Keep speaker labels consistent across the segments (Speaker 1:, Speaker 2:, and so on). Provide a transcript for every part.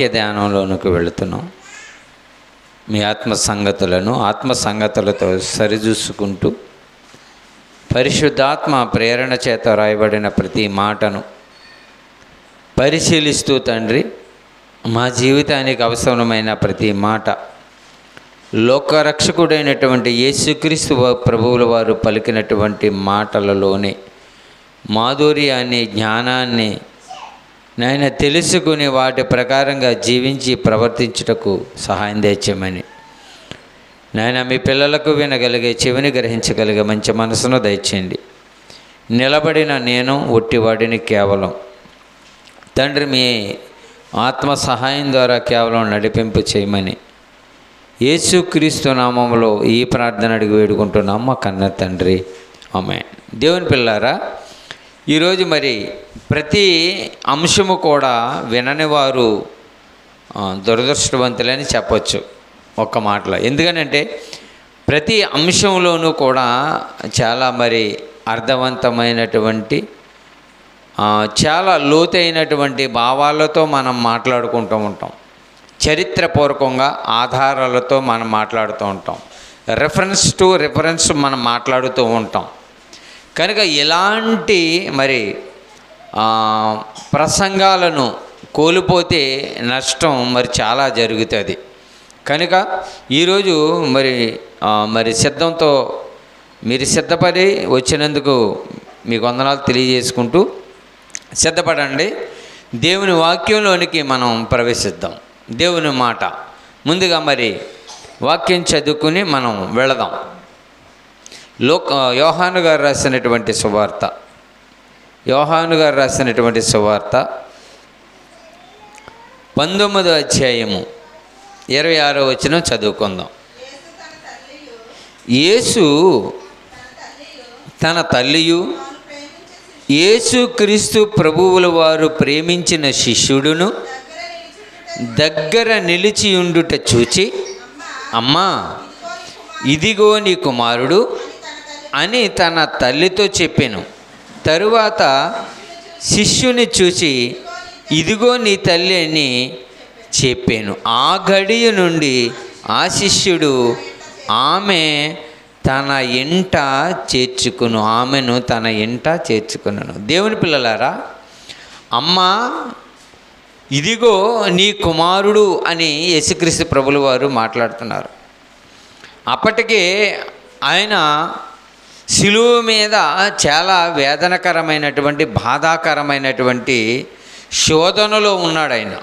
Speaker 1: ధ్యానంలోనికి వెళుతున్నాం. మీ ఆత్మ సంగతులతో సరిచూసుకుంటూ పరిశుద్ధాత్మ ప్రేరణ చేత రాయబడిన ప్రతి మాటను పరిశీలిస్తూ తండ్రి, మా జీవితానికి అవసరమైన ప్రతి మాట లోకరక్షకుడైనటువంటి యేసుక్రీస్తు ప్రభువుల వారు పలికినటువంటి మాటలలోనే మాధుర్యాన్ని, జ్ఞానాన్ని నాయన తెలుసుకుని వాటి ప్రకారంగా జీవించి ప్రవర్తించుటకు సహాయం దయచేయమని నాయన మీ పిల్లలకు వినగలిగే, చెవిని గ్రహించగలిగే మంచి మనసును దయచేయండి. నిలబడిన నేను ఒట్టివాడిని కేవలం తండ్రి మీ ఆత్మ సహాయం ద్వారా కేవలం నడిపింపు చేయమని యేసుక్రీస్తు నామములో ఈ ప్రార్థన అడిగి వేడుకుంటున్నాం మా కన్న తండ్రి, ఆమేన్. దేవుని పిల్లారా, ఈరోజు మరి ప్రతి అంశము కూడా వినని వారు దురదృష్టవంతులని చెప్పచ్చు ఒక్క మాటలో. ఎందుకనంటే ప్రతి అంశంలోనూ కూడా చాలా మరి అర్థవంతమైనటువంటి చాలా లోతైనటువంటి భావాలతో మనం మాట్లాడుకుంటూ ఉంటాం. చరిత్రపూర్వకంగా ఆధారాలతో మనం మాట్లాడుతూ ఉంటాం. రిఫరెన్స్ మనం మాట్లాడుతూ ఉంటాం. కనుక ఇలాంటి మరి ప్రసంగాలను కోల్పోతే నష్టం మరి చాలా జరుగుతుంది. కనుక ఈరోజు మరి సిద్ధంతో మీరు సిద్ధపడి వచ్చినందుకు మీకు వందనాలు తెలియజేసుకుంటూ సిద్ధపడండి. దేవుని వాక్యంలోనికి మనం ప్రవేశిద్దాం. దేవుని మాట ముందుగా మరి వాక్యం చదువుకుని మనం వెళదాం. యోహాను గారు రాసినటువంటి సువార్త 19వ అధ్యాయము 26వ వచనం చదువుకుందాం. యేసు తన తల్లియు యేసుక్రీస్తు ప్రభువుల వారు ప్రేమించిన శిష్యుడును దగ్గర నిలిచియుండుట చూచి, అమ్మా, ఇదిగో నీ కుమారుడు అని తన తల్లితో చెప్పెను. తరువాత శిష్యుని చూసి, ఇదిగో నీ తల్లి అని చెప్పాను. ఆ గడియ నుండి ఆ శిష్యుడు ఆమెను తన ఇంట చేర్చుకున్నాను. దేవుని పిల్లలారా, అమ్మా, ఇదిగో నీ కుమారుడు అని యేసుక్రీస్తు ప్రభుల వారు మాట్లాడుతున్నారు. అప్పటికే ఆయన శిలువ మీద చాలా వేదనకరమైనటువంటి, బాధాకరమైనటువంటి శోధనలో ఉన్నాడు. ఆయన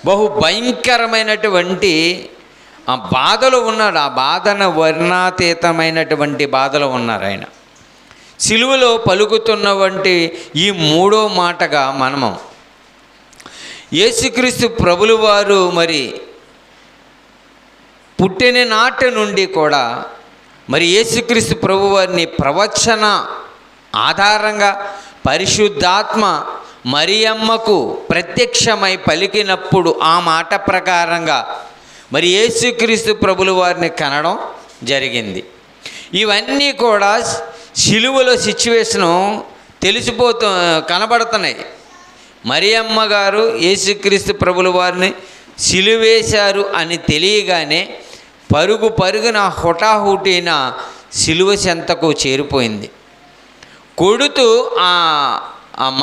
Speaker 1: బహు భయంకరమైనటువంటి ఆ బాధలో ఉన్నాడు. ఆ బాధన వర్ణాతీతమైనటువంటి బాధలో ఉన్నారు ఆయన. శిలువలో పలుకుతున్నటువంటి ఈ మూడో మాటగా మనము యేసుక్రీస్తు ప్రభుల వారు మరి పుట్టిన నాటి నుండి కూడా మరి యేసుక్రీస్తు ప్రభువారిని ప్రవచన ఆధారంగా పరిశుద్ధాత్మ మరియమ్మకు ప్రత్యక్షమై పలికినప్పుడు ఆ మాట ప్రకారంగా మరి యేసుక్రీస్తు ప్రభుల వారిని కనడం జరిగింది. ఇవన్నీ కూడా శిలువలో సిచ్యువేషను కనబడుతున్నాయి. మరియమ్మ గారు యేసుక్రీస్తు ప్రభుల వారిని సిలువేశారు అని తెలియగానే పరుగున హుటాహుటిన సిలువ చెంతకు చేరిపోయింది. కొడుతూ ఆ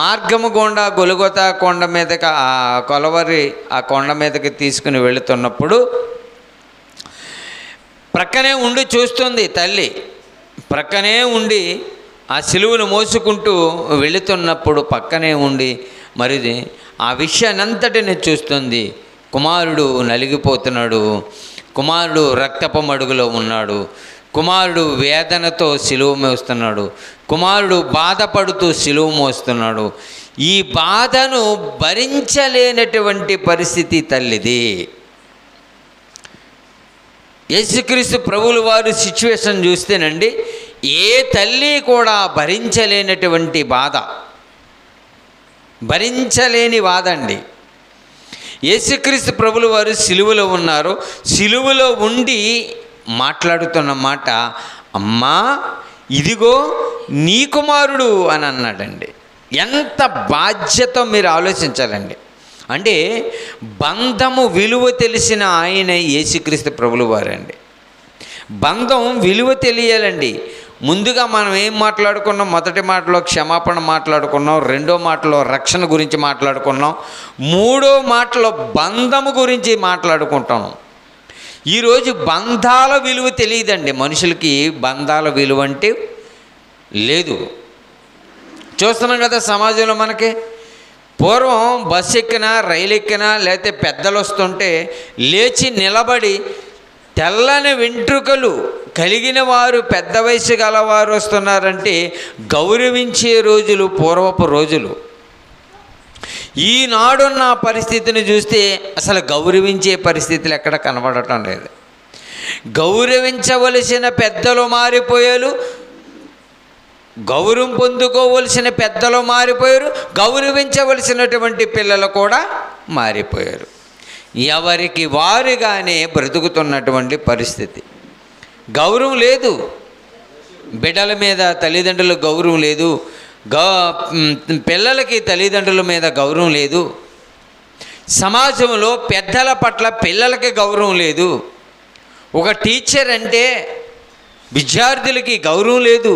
Speaker 1: మార్గము గుండా గొలుగొతా కొండ మీదకి, ఆ కొండ మీదకి తీసుకుని వెళుతున్నప్పుడు ప్రక్కనే ఉండి చూస్తుంది తల్లి. ప్రక్కనే ఉండి ఆ సిలువను మోసుకుంటూ వెళుతున్నప్పుడు పక్కనే ఉండి మరి ఆ విషయాన్నంతటిని చూస్తుంది. కుమారుడు నలిగిపోతున్నాడు, కుమారుడు రక్తపు మడుగులో ఉన్నాడు, కుమారుడు వేదనతో సిలువ మోస్తున్నాడు, కుమారుడు బాధపడుతూ సిలువ మోస్తున్నాడు. ఈ బాధను భరించలేనటువంటి పరిస్థితి తల్లిది. యేసుక్రీస్తు ప్రభువుల వారు సిచ్యువేషన్ చూస్తేనండి, ఏ తల్లి కూడా భరించలేనటువంటి బాధ, భరించలేని బాధ అండి. యేసుక్రీస్తు ప్రభుల వారు సిలువలో ఉన్నారు. సిలువలో ఉండి మాట్లాడుతున్న మాట, అమ్మా, ఇదిగో నీ కుమారుడు అని అన్నాడండి. ఎంత బాధ్యత మీరు ఆలోచించాలండి. అంటే బంధము విలువ తెలిసిన ఆయన యేసుక్రీస్తు ప్రభులు వారండి. బంధం విలువ తెలియాలండి. ముందుగా మనం ఏం మాట్లాడుకున్నాం? మొదటి మాటలో క్షమాపణ మాట్లాడుకున్నాం, రెండో మాటలో రక్షణ గురించి మాట్లాడుకున్నాం, మూడో మాటలో బంధము గురించి మాట్లాడుకుంటాం. ఈరోజు బంధాల విలువ తెలియదండి. మనుషులకి బంధాల విలువ అంటే లేదు. చూస్తున్నాం కదా సమాజంలో మనకి. పూర్వం బస్సు ఎక్కినా, రైలు ఎక్కినా, లేకపోతే పెద్దలు వస్తుంటే లేచి నిలబడి తెల్లని వెంట్రుకలు కలిగిన వారు, పెద్ద వయసు గలవారు వస్తున్నారంటే గౌరవించే రోజులు పూర్వపు రోజులు. ఈనాడున్న పరిస్థితిని చూస్తే అసలు గౌరవించే పరిస్థితులు ఎక్కడ కనబడటం లేదు. గౌరవించవలసిన పెద్దలు మారిపోయారు, గౌరవం పొందుకోవలసిన పెద్దలు మారిపోయారు, గౌరవించవలసినటువంటి పిల్లలు కూడా మారిపోయారు. ఎవరికి వారుగానే బ్రతుకుతున్నటువంటి పరిస్థితి. గౌరవం లేదు, బిడ్డల మీద తల్లిదండ్రులకు గౌరవం లేదు, పిల్లలకి తల్లిదండ్రుల మీద గౌరవం లేదు, సమాజంలో పెద్దల పట్ల పిల్లలకి గౌరవం లేదు, ఒక టీచర్ అంటే విద్యార్థులకి గౌరవం లేదు.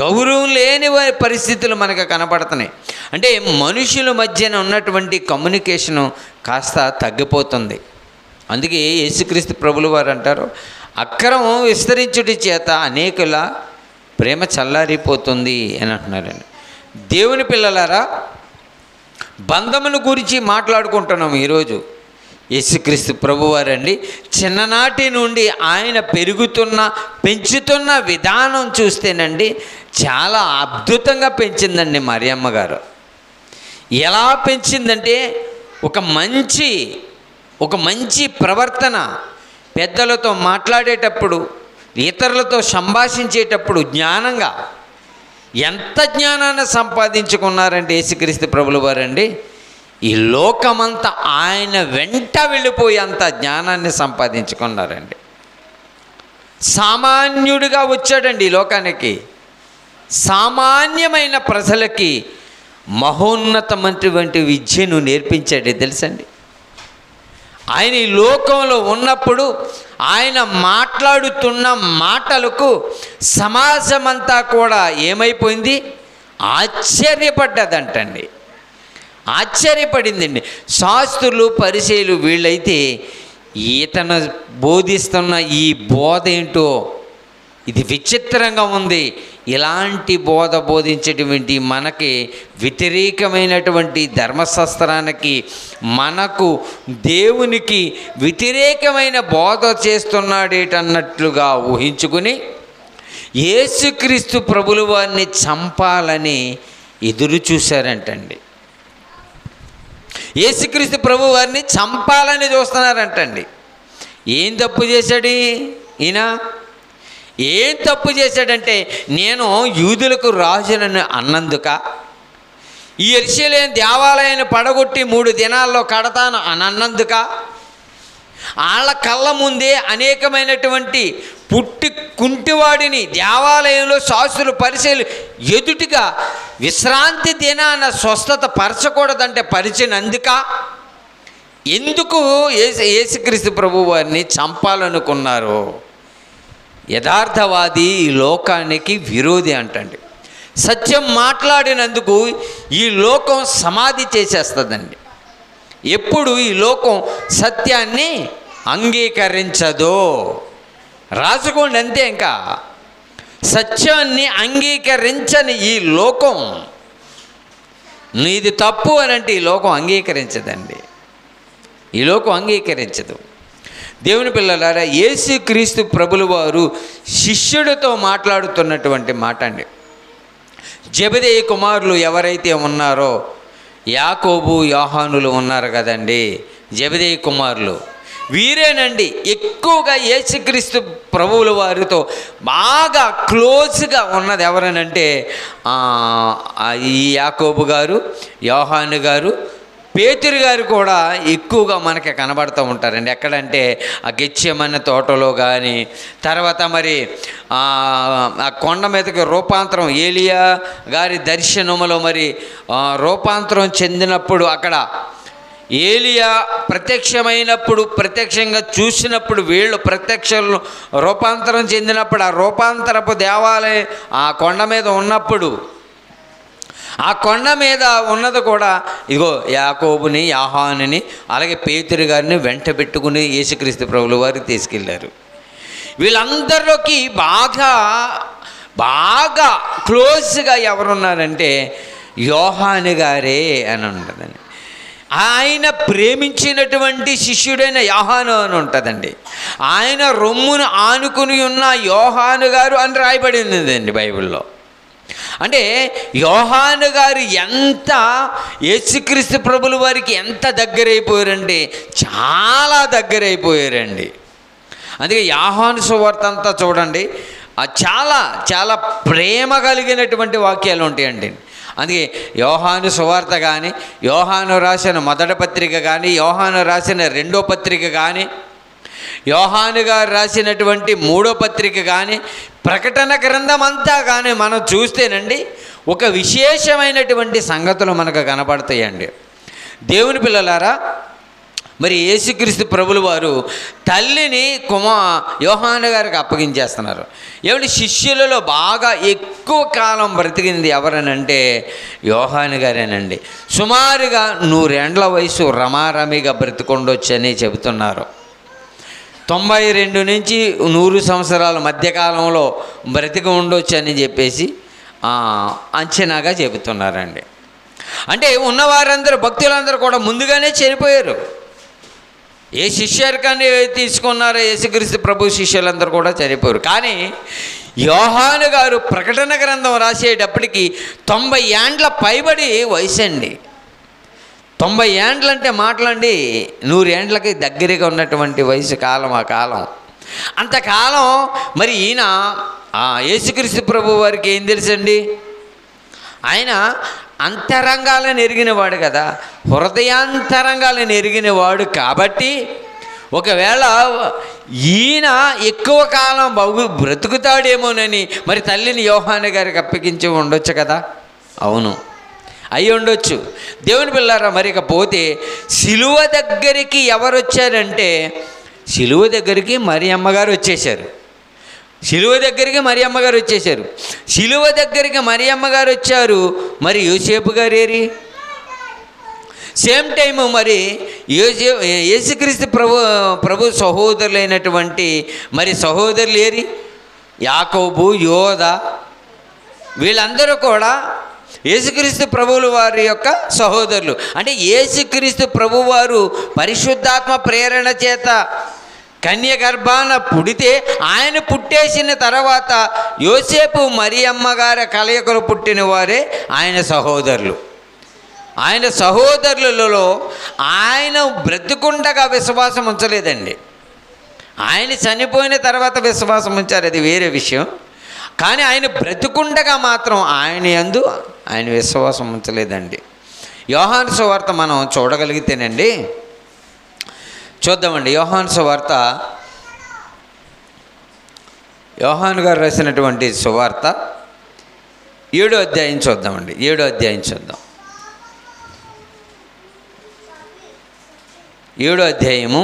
Speaker 1: గౌరవం లేని పరిస్థితులు మనకు కనపడుతున్నాయి. అంటే మనుషుల మధ్యన ఉన్నటువంటి కమ్యూనికేషను కాస్త తగ్గిపోతుంది. అందుకే యేసుక్రీస్తు ప్రభులు వారు అంటారు, అక్రమం విస్తరించుటి చేత అనేకుల ప్రేమ చల్లారిపోతుంది అని అంటున్నారండి. దేవుని పిల్లలారా, బంధముల గురించి మాట్లాడుకుంటున్నాం ఈరోజు. యేసుక్రీస్తు ప్రభువారండి చిన్ననాటి నుండి ఆయన పెంచుతున్న విధానం చూస్తేనండి చాలా అద్భుతంగా పెంచిందండి మరియమ్మ గారు. ఎలా పెంచిందంటే ఒక మంచి ప్రవర్తన, పెద్దలతో మాట్లాడేటప్పుడు, ఇతరులతో సంభాషించేటప్పుడు జ్ఞానంగా ఎంత జ్ఞానాన్ని సంపాదించుకున్నారంటే యేసుక్రీస్తు ప్రభుల వారండి. ఈ లోకమంతా ఆయన వెంట వెళ్ళిపోయి అంత జ్ఞానాన్ని సంపాదించుకున్నారండి. సామాన్యుడిగా వచ్చాడండి ఈ లోకానికి. సామాన్యమైన ప్రజలకి మహోన్నతమైనటువంటి విద్యను నేర్పించాడు తెలుసండి. ఆయన ఈ లోకంలో ఉన్నప్పుడు ఆయన మాట్లాడుతున్న మాటలకు సమాజమంతా కూడా ఏమైపోయింది? ఆశ్చర్యపడ్డదంటండి. ఆశ్చర్యపడిందండి. శాస్త్రులు, పరిసయ్యులు వీళ్ళైతే ఇతను బోధిస్తున్న ఈ బోధ ఏంటో ఇది విచిత్రంగా ఉంది, ఇలాంటి బోధ బోధించేటువంటి మనకి వ్యతిరేకమైనటువంటి ధర్మశాస్త్రానికి, మనకు దేవునికి వ్యతిరేకమైన బోధ చేస్తున్నాడేటన్నట్లుగా ఊహించుకుని యేసుక్రీస్తు ప్రభుల వారిని చంపాలని ఎదురు చూశారంటండి. యేసుక్రీస్తు ప్రభు వారిని చంపాలని చూస్తున్నారంటండి. ఏం తప్పు చేశాడు ఈయన? ఏం తప్పు చేశాడంటే, నేను యూదులకు రాజునని అన్నందుక, ఈ యెరూషలేము దేవాలయాన్ని పడగొట్టి 3 దినాల్లో కడతాను అని అన్నందుక, వాళ్ళ కళ్ళ ముందే అనేకమైనటువంటి కుంటివాడిని దేవాలయంలో శాస్త్రులు, పరిసయ్యులు ఎదుటిగా విశ్రాంతి దినాన స్వస్థత పరచకూడదంటే పరిచినందుక, ఎందుకు యేసుక్రీస్తు ప్రభు వారిని చంపాలనుకున్నారు? యథార్థవాది ఈ లోకానికి విరోధి అంటండి. సత్యం మాట్లాడినందుకు ఈ లోకం సమాధి చేసేస్తుందండి. ఎప్పుడు ఈ లోకం సత్యాన్ని అంగీకరించదో రాసుకోండి అంతే. ఇంకా సత్యాన్ని అంగీకరించని ఈ లోకం, నీది తప్పు అని అంటే ఈ లోకం అంగీకరించదండి. ఈ లోకం అంగీకరించదు. దేవుని పిల్లలారా, యేసుక్రీస్తు ప్రభుల వారు శిష్యుడితో మాట్లాడుతున్నటువంటి మాట అండి. జెబెదయి కుమారులు ఎవరైతే ఉన్నారో, యాకోబు, యోహానులు ఉన్నారు కదండి, జెబెదయి కుమారులు వీరేనండి ఎక్కువగా యేసుక్రీస్తు ప్రభువుల వారితో బాగా క్లోజ్గా ఉన్నది ఎవరనంటే ఈ యాకోబు గారు, యోహాను గారు, పేతురు గారు కూడా ఎక్కువగా మనకి కనబడుతూ ఉంటారండి. ఎక్కడంటే ఆ గెత్సేమనే తోటలో కానీ, తర్వాత మరి ఆ కొండ మీదకి రూపాంతరం ఏలియా గారి దర్శనములో మరి రూపాంతరం చెందినప్పుడు అక్కడ ఏలియా ప్రత్యక్షమైనప్పుడు, ప్రత్యక్షంగా చూసినప్పుడు, వీళ్ళు ప్రత్యక్షంలో రూపాంతరం చెందినప్పుడు, ఆ రూపాంతరపు దేవాలయం ఆ కొండ మీద ఉన్నప్పుడు, ఆ కొండ మీద ఉన్నది కూడా ఇదిగో యాకోబుని, యోహానుని, అలాగే పేతురు గారిని వెంట పెట్టుకుని యేసుక్రీస్తు ప్రభుల వారు తీసుకెళ్లారు. వీళ్ళందరిలోకి బాగా క్లోజ్గా ఎవరున్నారంటే యోహాను గారే అని ఉంటుందండి. ఆయన ప్రేమించినటువంటి శిష్యుడైన యోహాను అని ఉంటుందండి. ఆయన రొమ్మును ఆనుకుని ఉన్న యోహాను గారు అని రాయబడిందండి బైబిల్లో. అంటే యోహాను గారు ఎంత యేసుక్రీస్తు ప్రభుల వారికి ఎంత దగ్గరైపోయారండి, చాలా దగ్గరైపోయారండి. అందుకే యోహాను సువార్త అంతా చూడండి, చాలా చాలా ప్రేమ కలిగినటువంటి వాక్యాలు ఉంటాయండి. అందుకే యోహాను సువార్త కానీ, యోహాను రాసిన మొదటి పత్రిక కానీ, యోహాను రాసిన రెండో పత్రిక కానీ, యోహాను గారు రాసినటువంటి మూడో పత్రిక కానీ, ప్రకటన గ్రంథం అంతా కానీ మనం చూస్తేనండి ఒక విశేషమైనటువంటి సంగతులు మనకు కనపడతాయండి. దేవుని పిల్లలారా, మరి యేసుక్రీస్తు ప్రభుల వారు తల్లిని యోహాను గారికి అప్పగించేస్తున్నారు. ఏమంటే శిష్యులలో బాగా ఎక్కువ కాలం బ్రతికింది ఎవరనంటే యోహాను గారేనండి. సుమారుగా 100 ఏండ్ల వయసు రమారమిగా బ్రతికొండొచ్చని చెబుతున్నారు. 92 నుంచి 100 సంవత్సరాల మధ్యకాలంలో బ్రతికి ఉండొచ్చు అని చెప్పేసి అంచనాగా చెబుతున్నారండి. అంటే ఉన్నవారందరూ, భక్తులందరూ కూడా ముందుగానే చనిపోయారు. ఏ శిష్యరికాన్ని తీసుకున్నారో యేసుక్రీస్తు ప్రభు శిష్యులందరూ కూడా చనిపోయారు. కానీ యోహాను గారు ప్రకటన గ్రంథం రాసేటప్పటికి 90 ఏండ్ల పైబడి వయసు అండి. 90 ఏండ్లంటే మాటలండి, 100 ఏండ్లకి దగ్గరగా ఉన్నటువంటి వయసు కాలం. ఆ కాలం అంతకాలం మరి ఈయన యేసుక్రీస్తు ప్రభు వారికి ఏం తెలుసండి, ఆయన అంతరంగాలను ఎరిగినవాడు కదా, హృదయాంతరంగాలను ఎరిగినవాడు. కాబట్టి ఒకవేళ ఈయన ఎక్కువ కాలం బ్రతుకుతాడేమోనని మరి తల్లిని యోహాను గారికి అప్పగించి ఉండొచ్చు కదా. అవును, అయి ఉండొచ్చు. దేవుని పిల్లారా, మరి ఇకపోతే సిలువ దగ్గరికి ఎవరు వచ్చారంటే సిలువ దగ్గరికి మరియమ్మ గారు వచ్చేసారు. సిలువ దగ్గరికి మరియమ్మ గారు వచ్చేసారు. సిలువ దగ్గరికి మరియమ్మ గారు వచ్చారు. మరి యోసేపు గారు ఏరి? సేమ్ టైము మరి యేసుక్రీస్తు ప్రభు సహోదరులైనటువంటి మరి సహోదరులు ఏరి? యాకోబు, యోధ, వీళ్ళందరూ కూడా యేసుక్రీస్తు ప్రభువుల వారి యొక్క సహోదరులు. అంటే యేసుక్రీస్తు ప్రభువారు పరిశుద్ధాత్మ ప్రేరణ చేత కన్య గర్భాన పుడితే ఆయన పుట్టేసిన తర్వాత యోసేపు మరియమ్మ గారి కలయికలు పుట్టిన వారే ఆయన సహోదరులు. ఆయన సహోదరులలో ఆయన బ్రతుకుండగా విశ్వాసం ఉంచలేదండి. ఆయన చనిపోయిన తర్వాత విశ్వాసం ఉంచారు, అది వేరే విషయం. కానీ ఆయన బ్రతుకుండగా మాత్రం ఆయన యందు ఆయన విశ్వాసం ఉంచలేదండి. యోహాను సువార్త మనం చూడగలిగితేనండి, చూద్దామండి. యోహాను సువార్త, యోహాను గారు రాసినటువంటి సువార్త 7వ అధ్యాయం చూద్దామండి. 7వ అధ్యాయం చూద్దాం. 7వ అధ్యాయము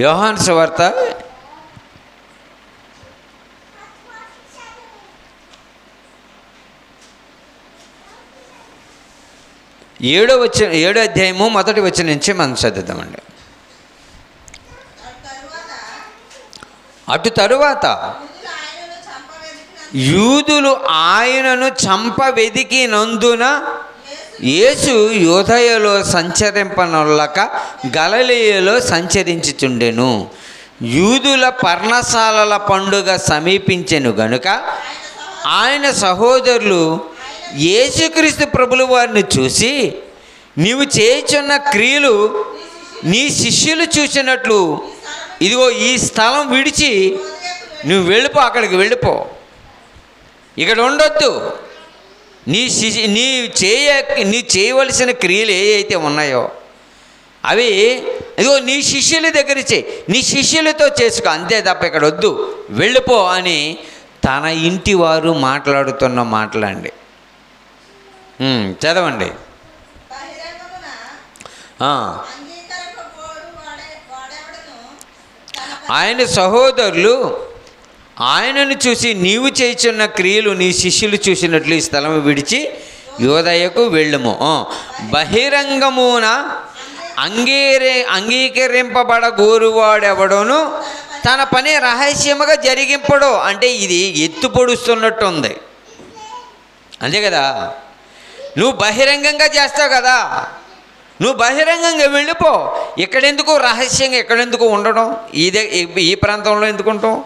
Speaker 1: యోహాను సువార్త 7వ అధ్యాయము 1వ వచనం నుంచి మనం చదువుతామండి. అటు తరువాత యూదులు ఆయనను చంప వెదికినందున యేసు యూదయలో సంచరింపనొల్లక గలిలయలో సంచరించుచుండెను. యూదుల పర్ణశాలల పండుగ సమీపించెను గనుక ఆయన సహోదరులు యేసుక్రీస్తు ప్రభుల వారిని చూసి, నీవు చేయుచున్న క్రియలు నీ శిష్యులు చూసినట్లు ఇదిగో ఈ స్థలం విడిచి నువ్వు వెళ్ళిపో, అక్కడికి వెళ్ళిపో, ఇక్కడ ఉండొద్దు. నీ చేయవలసిన క్రియలు ఏవైతే ఉన్నాయో అవి ఇదిగో నీ శిష్యుల దగ్గర చేయి, నీ శిష్యులతో చేసుకో, అంతే తప్ప ఇక్కడ వద్దు, వెళ్ళిపో అని తన ఇంటి వారు మాట్లాడుతున్న మాటలండి. చదవండి. ఆయన సహోదరులు ఆయనను చూసి, నీవు చేయుచున్న క్రియలు నీ శిష్యులు చూసినట్లు ఈ స్థలం విడిచి యోదయకు వెళ్ళుము. బహిరంగమున అంగీకరింపబడగోరువాడెవడోను తన పని రహస్యముగా జరిగింపడు. అంటే ఇది ఎత్తు పొడుస్తున్నట్టు ఉంది, అంతే కదా. నువ్వు బహిరంగంగా చేస్తావు కదా, నువ్వు బహిరంగంగా వెళ్ళిపో. ఇక్కడెందుకు రహస్యంగా, ఎక్కడెందుకు ఉండడం, ఈ ప్రాంతంలో ఎందుకు ఉంటావు?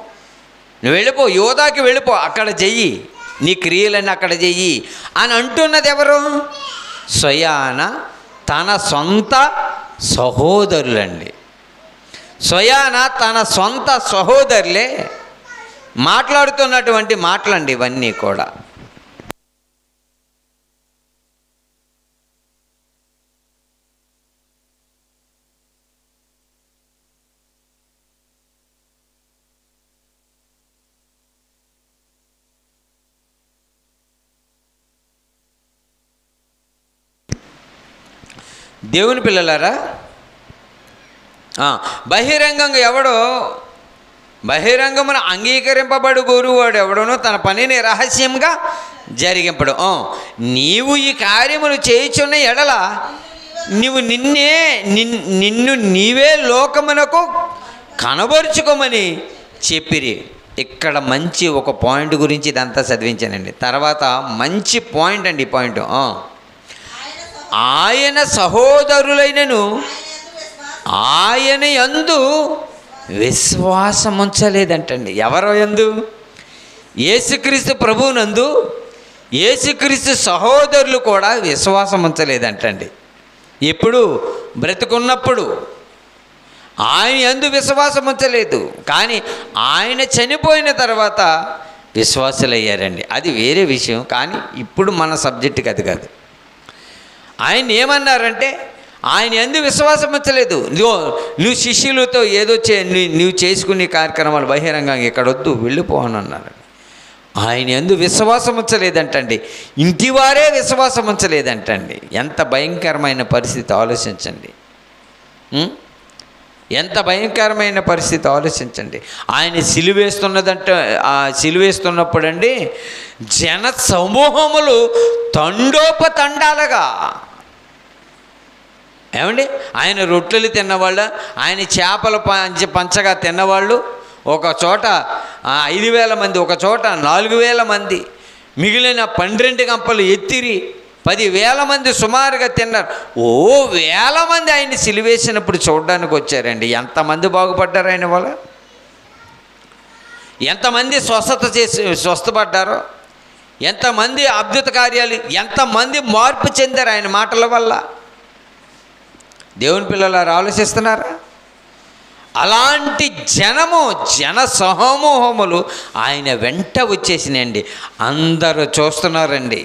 Speaker 1: నువ్వు వెళ్ళిపో, యోధాకి వెళ్ళిపో, అక్కడ చెయ్యి, నీ క్రియలన్నీ అక్కడ చెయ్యి అని అంటున్నది ఎవరు? స్వయాన తన సొంత సహోదరులండి. స్వయాన తన సొంత సహోదరులే మాట్లాడుతున్నటువంటి మాటలండి ఇవన్నీ కూడా. దేవుని పిల్లలారా, బహిరంగంగా ఎవడో, బహిరంగమున అంగీకరింపబడు గురువాడు ఎవడనో తన పనిని రహస్యంగా జరిగింపడు. నీవు ఈ కార్యములు చేయుచున్న ఎడల నీవు నిన్ను నీవే లోకమునకు కనబరుచుకోమని చెప్పిరి. ఇక్కడ మంచి ఒక పాయింట్ గురించి ఇదంతా చదివించానండి. తర్వాత మంచి పాయింట్ అండి, ఈ పాయింట్. ఆయన సహోదరులైనను ఆయన యందు విశ్వాసం ఉంచలేదంటండి. ఎవరో యందు? యేసుక్రీస్తు ప్రభువునందు యేసుక్రీస్తు సహోదరులు కూడా విశ్వాసం ఉంచలేదంటండి. ఎప్పుడు? బ్రతుకున్నప్పుడు ఆయన యందు విశ్వాసం ఉంచలేదు, కానీ ఆయన చనిపోయిన తర్వాత విశ్వాసులయ్యారండి. అది వేరే విషయం, కానీ ఇప్పుడు మన సబ్జెక్టుకి అది కాదు. ఆయన ఏమన్నారంటే, ఆయన యందు విశ్వాసం ఉంచలేదు. నువ్వు శిష్యులతో ఏదో నువ్వు చేసుకునే కార్యక్రమాలు బహిరంగంగా ఎక్కడొద్దు, వెళ్ళిపో అని అన్నారు. ఆయన యందు విశ్వాసం ఉంచలేదంటండి. ఇంటివారే విశ్వాసం ఉంచలేదంటండి. ఎంత భయంకరమైన పరిస్థితి ఆలోచించండి. ఎంత భయంకరమైన పరిస్థితి ఆలోచించండి. ఆయన సిలువేస్తున్నదంటే, ఆ సిలువేస్తున్నప్పుడండి జన సమూహములు తండోపతండాలుగా, ఏమండి, ఆయన రొట్టెలు తిన్నవాళ్ళు, ఆయన చేపలు పంచగా తిన్నవాళ్ళు, ఒక చోట 5,000 మంది, ఒక చోట 4,000 మంది, మిగిలిన 12 గంపలు ఎత్తిరి 10,000 మంది సుమారుగా తిన్నారు. వేల మంది ఆయన్ని సిలువేసినప్పుడు చూడడానికి వచ్చారండి. ఎంతమంది బాగుపడ్డారు ఆయన వల్ల, ఎంతమంది స్వస్థపడ్డారో, ఎంతమంది అద్భుత కార్యాలు, ఎంతమంది మార్పు చెందారు ఆయన మాటల వల్ల. దేవుని పిల్లలారా, ఆలోచిస్తున్నారా? అలాంటి జన సమూహములు ఆయన వెంట వచ్చేసినాయండి. అందరూ చూస్తున్నారండి,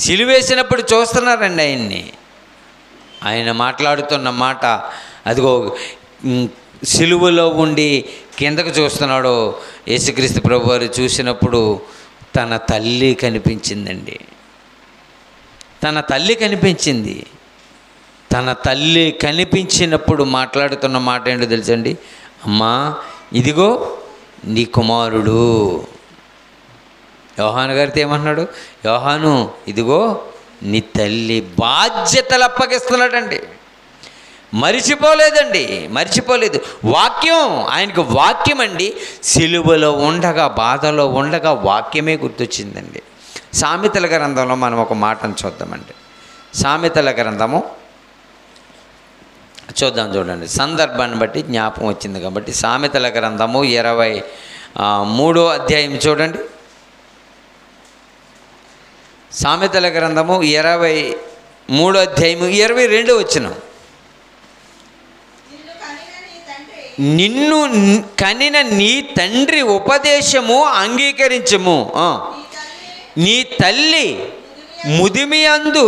Speaker 1: సిలువేసినప్పుడు చూస్తున్నారండి ఆయన్ని. ఆయన మాట్లాడుతున్న మాట, అదిగో సిలువలో ఉండి కిందకు చూస్తున్నాడు యేసుక్రీస్తు ప్రభువారు. చూసినప్పుడు తన తల్లి కనిపించిందండి. తన తల్లి కనిపించింది. తన తల్లి కనిపించినప్పుడు మాట్లాడుతున్న మాట ఏంటో తెలుసండి? అమ్మా, ఇదిగో నీ కుమారుడు. యోహాను గారితో ఏమన్నాడు? యోహాను, ఇదిగో నీ తల్లి. బాధ్యతలు అప్పగిస్తున్నాడండి. మరిచిపోలేదు. వాక్యం, ఆయనకు వాక్యం అండి. సిలువలో ఉండగా, బాధలో ఉండగా వాక్యమే గుర్తొచ్చిందండి. సామెతల గ్రంథంలో మనం ఒక మాటను చూద్దామండి. సామెతల గ్రంథము చూడండి, సందర్భాన్ని బట్టి జ్ఞాపకం వచ్చింది కాబట్టి. సామెతల గ్రంథము 23వ అధ్యాయం చూడండి. సామెతల గ్రంథము 23వ అధ్యాయము 22వ వచనం. నిన్ను కనిన నీ తండ్రి ఉపదేశము అంగీకరించము, నీ తల్లి ముదిమి అందు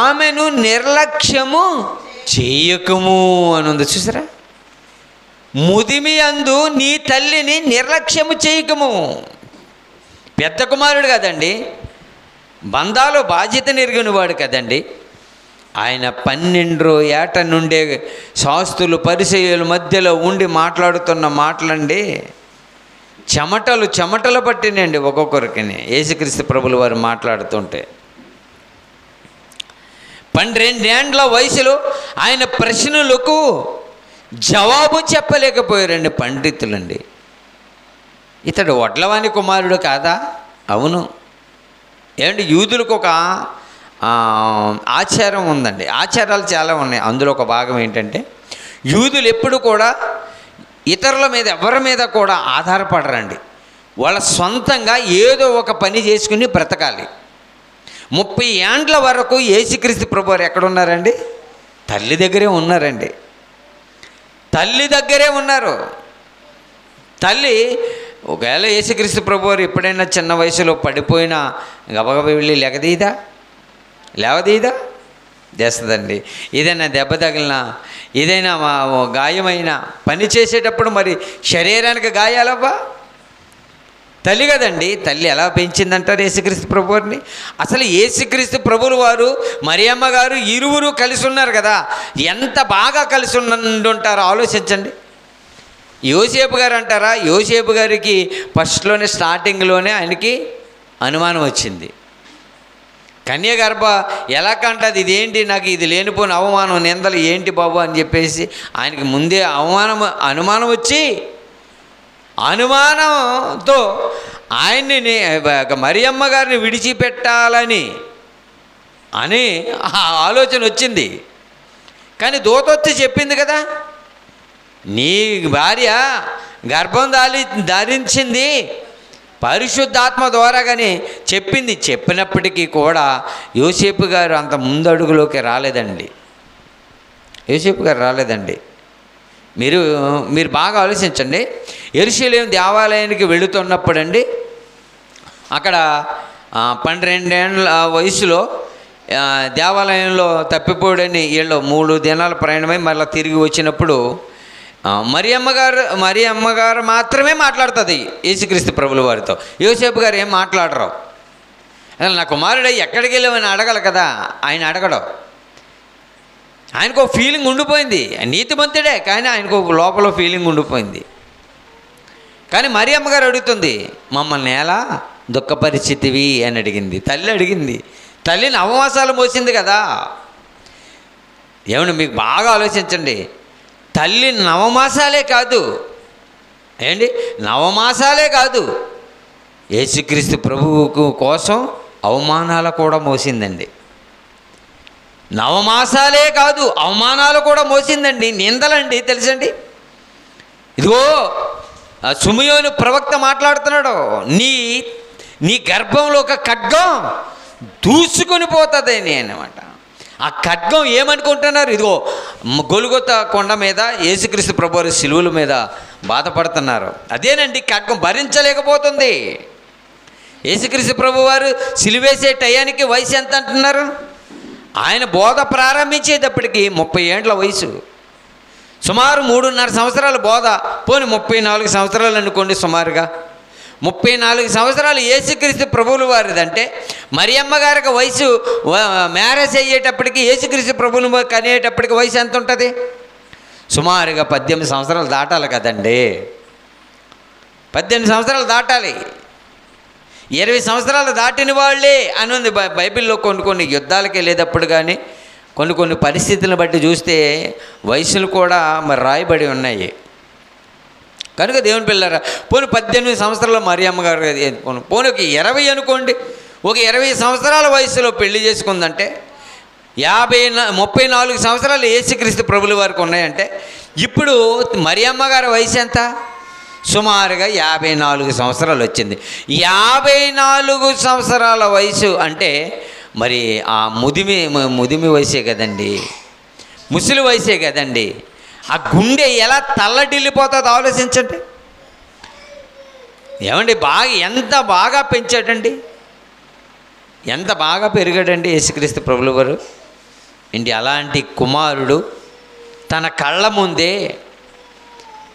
Speaker 1: ఆమెను నిర్లక్ష్యము చేయకము అని ఉంది. చూసారా? ముదిమి అందు నీ తల్లిని నిర్లక్ష్యము చేయకము. పెద్ద కుమారుడు కదండి, బంధాలు బాధ్యత నెరిగినవాడు కదండి. ఆయన 12 ఏట నుండే శాస్త్రులు పరిసయ్యుల మధ్యలో ఉండి మాట్లాడుతున్న మాటలండి చెమటలు పట్టినండి ఒక్కొక్కరికి. యేసుక్రీస్తు ప్రభులు వారు మాట్లాడుతుంటే 12 ఏండ్ల వయసులో ఆయన ప్రశ్నలకు జవాబు చెప్పలేకపోయారండి పండితులండి. ఇతడు వడ్లవాని కుమారుడు కాదా? అవును. ఏమంటే యూదులకు ఒక ఆచారం ఉందండి, ఆచారాలు చాలా ఉన్నాయి. అందులో ఒక భాగం ఏంటంటే యూదులు ఎప్పుడు కూడా ఇతరుల మీద ఎవరి మీద కూడా ఆధారపడరండి. వాళ్ళ సొంతంగా ఏదో ఒక పని చేసుకుని బ్రతకాలి. 30 ఏండ్ల వరకు యేసుక్రీస్తు ప్రభువారు ఎక్కడున్నారండి? తల్లి దగ్గరే ఉన్నారండి. తల్లి దగ్గరే ఉన్నారు. తల్లి ఒకవేళ యేసుక్రీస్తు ప్రభువారు ఎప్పుడైనా చిన్న వయసులో పడిపోయినా గబగబ వెళ్ళి లేవదీదా చేస్తుందండి. ఏదైనా దెబ్బ తగిలినా, ఏదైనా గాయమైన పని చేసేటప్పుడు మరి శరీరానికి గాయాలవ్వా? తల్లి కదండి. తల్లి ఎలా పెంచిందంటారు యేసుక్రీస్తు ప్రభువారిని? అసలు యేసుక్రీస్తు ప్రభువుల వారు మరియమ్మ గారు ఇరువురు కలిసి ఉన్నారు కదా, ఎంత బాగా కలిసి ఉండుంటారో ఆలోచించండి. యోసేపు గారు అంటారా, యోసేపు గారికి ఫస్ట్లోనే స్టార్టింగ్లోనే ఆయనకి అనుమానం వచ్చింది. కన్యగర్భ ఎలా కంటది, ఇదేంటి, నాకు ఇది లేనిపోయిన అవమానం, నిందలు ఏంటి బాబు అని చెప్పేసి ఆయనకి ముందే అనుమానం వచ్చి అనుమానంతో ఆయన్ని మరియమ్మ గారిని విడిచిపెట్టాలని ఆ ఆలోచన వచ్చింది. కానీ దూత వచ్చి చెప్పింది కదా, నీ భార్య గర్భం ధరించింది పరిశుద్ధాత్మ ద్వారాగానే చెప్పింది. చెప్పినప్పటికీ కూడా యోసేపు గారు అంత ముందడుగులోకి రాలేదండి. యోసేపు గారు రాలేదండి. మీరు బాగా ఆలోచించండి. యెరూషలేము దేవాలయానికి వెళుతున్నప్పుడు అండి, అక్కడ 12 ఏండ్ల వయసులో దేవాలయంలో తప్పిపోడని వీళ్ళు 3 దినాల ప్రయాణమై మళ్ళీ తిరిగి వచ్చినప్పుడు మరియమ్మ గారు మాత్రమే మాట్లాడుతుంది యేసుక్రీస్తు ప్రభుల వారితో. యోసేపు గారు ఏం మాట్లాడరు. నా కుమారుడు ఎక్కడికి వెళ్ళామని అడగాలి కదా, ఆయన అడగడం. ఆయనకు ఒక ఫీలింగ్ ఉండిపోయింది. నీతిమంతుడే కానీ ఆయనకు లోపల ఫీలింగ్ ఉండిపోయింది. కానీ మరియమ్మ గారు అడుగుతుంది, మమ్మల్ని ఎలా దుఃఖపరిచితివి అని అడిగింది. తల్లి అడిగింది. తల్లి నవమాసాలు మోసింది కదా. ఏమండి మీకు బాగా ఆలోచించండి. తల్లి నవమాసాలే కాదు, నవమాసాలే కాదు, యేసుక్రీస్తు ప్రభువుకు కోసం అవమానాలు కూడా మోసిందండి. నవమాసాలే కాదు, అవమానాలు కూడా మోసిందండి, నిందలండి. తెలుసండి, ఇదిగో సుమయోను ప్రవక్త మాట్లాడుతున్నాడు, నీ గర్భంలో ఒక ఖడ్గం దూసుకొని పోతుందని అన్నమాట. ఆ ఖడ్గం ఏమనుకుంటున్నారు? ఇదిగో గొల్గొతా కొండ మీద యేసుక్రీస్తు ప్రభువారు శిలువల మీద బాధపడుతున్నారు. అదేనండి ఖడ్గం భరించలేకపోతుంది. యేసుక్రీస్తు ప్రభువారు సిలువేసే టయానికి వయసు ఎంత అంటున్నారు? ఆయన బోధ ప్రారంభించేటప్పటికి 30 ఏండ్ల వయసు, సుమారు 3.5 సంవత్సరాల బోధ. పోనీ 34 సంవత్సరాలు అనుకోండి సుమారుగా. 34 సంవత్సరాలు యేసుక్రీస్తు ప్రభువుల వారిదంటే మరియమ్మ గారికి వయసు మ్యారేజ్ అయ్యేటప్పటికి యేసుక్రీస్తు ప్రభువులు కనేటప్పటికి వయసు ఎంత ఉంటుంది? సుమారుగా 18 సంవత్సరాలు దాటాలి కదండి. 18 సంవత్సరాలు దాటాలి. 20 సంవత్సరాలు దాటిన వాళ్ళే అని ఉంది బైబిల్లో. కొన్ని యుద్ధాలకు వెళ్ళేటప్పుడు కానీ కొన్ని పరిస్థితులను బట్టి చూస్తే వయసులు కూడా మరి రాయబడి ఉన్నాయి. కనుక దేవుని పిల్లరా, పోనీ 18 సంవత్సరాల మరియమ్మ గారు, పోనీ ఒక 20 అనుకోండి, ఒక 20 సంవత్సరాల వయసులో పెళ్లి చేసుకుందంటే 34 సంవత్సరాలు యేసుక్రీస్తు ప్రభుల వారికి ఉన్నాయంటే ఇప్పుడు మరియమ్మ గారి వయసు ఎంత? సుమారుగా 54 సంవత్సరాలు వచ్చింది. 54 సంవత్సరాల వయసు అంటే మరి ఆ ముదిమి వయసే కదండి, ముసలి వయసే కదండి. ఆ గుండె ఎలా తల్లడిల్లిపోతుందో ఆలోచించండి. ఏమండి ఎంత బాగా పెంచాడండి, ఎంత బాగా పెరిగాడండి యేసుక్రీస్తు ప్రభుల వారు. అలాంటి కుమారుడు తన కళ్ళ ముందే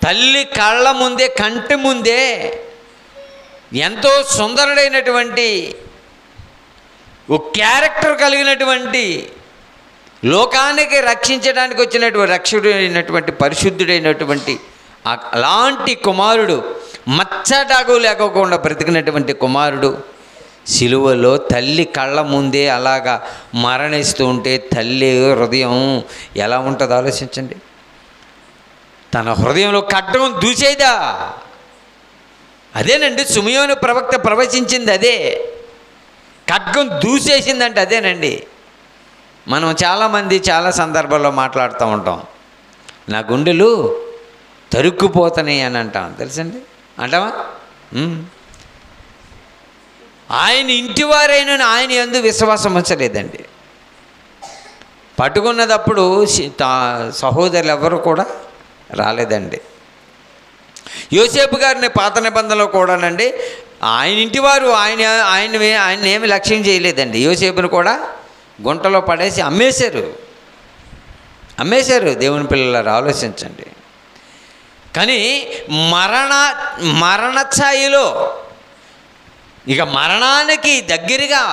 Speaker 1: తల్లి కళ్ళ ముందే, కంటి ముందే ఎంతో సుందరుడైనటువంటి ఒక క్యారెక్టర్ కలిగినటువంటి, లోకానికి రక్షించడానికి వచ్చినటువంటి రక్షకుడైనటువంటి, పరిశుద్ధుడైనటువంటి అలాంటి కుమారుడు, మచ్చటాకు లేకోకుండా బ్రతికినటువంటి కుమారుడు సిలువలో తల్లి కళ్ళ ముందే అలాగా మరణిస్తూ ఉంటే తల్లి హృదయం ఎలా ఉంటుందో ఆలోచించండి. తన హృదయంలో ఖడ్గం దూసేదా? అదేనండి సిమెయోను ప్రవక్త ప్రవచించింది, అదే. ఖడ్గం దూసేసిందంటే అదేనండి. మనం చాలామంది చాలా సందర్భాల్లో మాట్లాడుతూ ఉంటాం, నా గుండెలు తరుక్కుపోతున్నాయి అని అంటాం, తెలుసండి, అంటావా? ఆయన ఇంటివారైన ఆయన యందు విశ్వాసం ఉంచలేదండి. పట్టుకున్నదప్పుడు సహోదరులు ఎవరు కూడా రాలేదండి. యోసేపు గారిని పాత నిబంధనలో కూడానండి ఆయన ఇంటివారు ఆయన ఏమి లక్ష్యం చేయలేదండి. యోసేపుని కూడా గుంటలో పడేసి అమ్మేశారు. దేవుని పిల్లలారా ఆలోచించండి. కానీ మరణ ఛాయలో, ఇక మరణానికి దగ్గరగా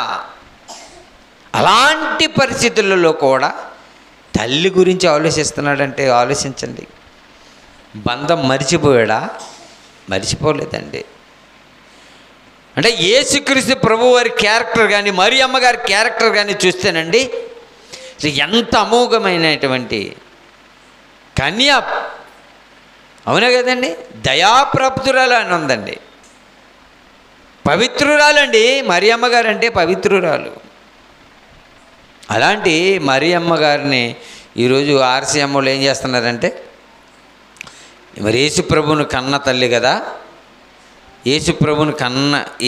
Speaker 1: అలాంటి పరిస్థితులలో కూడా తల్లి గురించి ఆలోచిస్తున్నాడంటే ఆలోచించండి. బంధం మరిచిపోయాడా? మరిచిపోలేదండి. అంటే యేసుక్రీస్తు ప్రభు వారి క్యారెక్టర్ కానీ, మరియమ్మ గారి క్యారెక్టర్ కానీ చూస్తేనండి ఎంత అమోఘమైనటువంటి కన్య, అవునా కదండి, దయాప్రాప్తురాలు అని ఉందండి. పవిత్రురాలండి మరియమ్మ గారు, అంటే పవిత్రురాలు. అలాంటి మరియమ్మ గారిని ఈరోజు ఆర్సీఎంలో ఏం చేస్తున్నారంటే, మరి యేసుప్రభుని కన్న తల్లి కదా,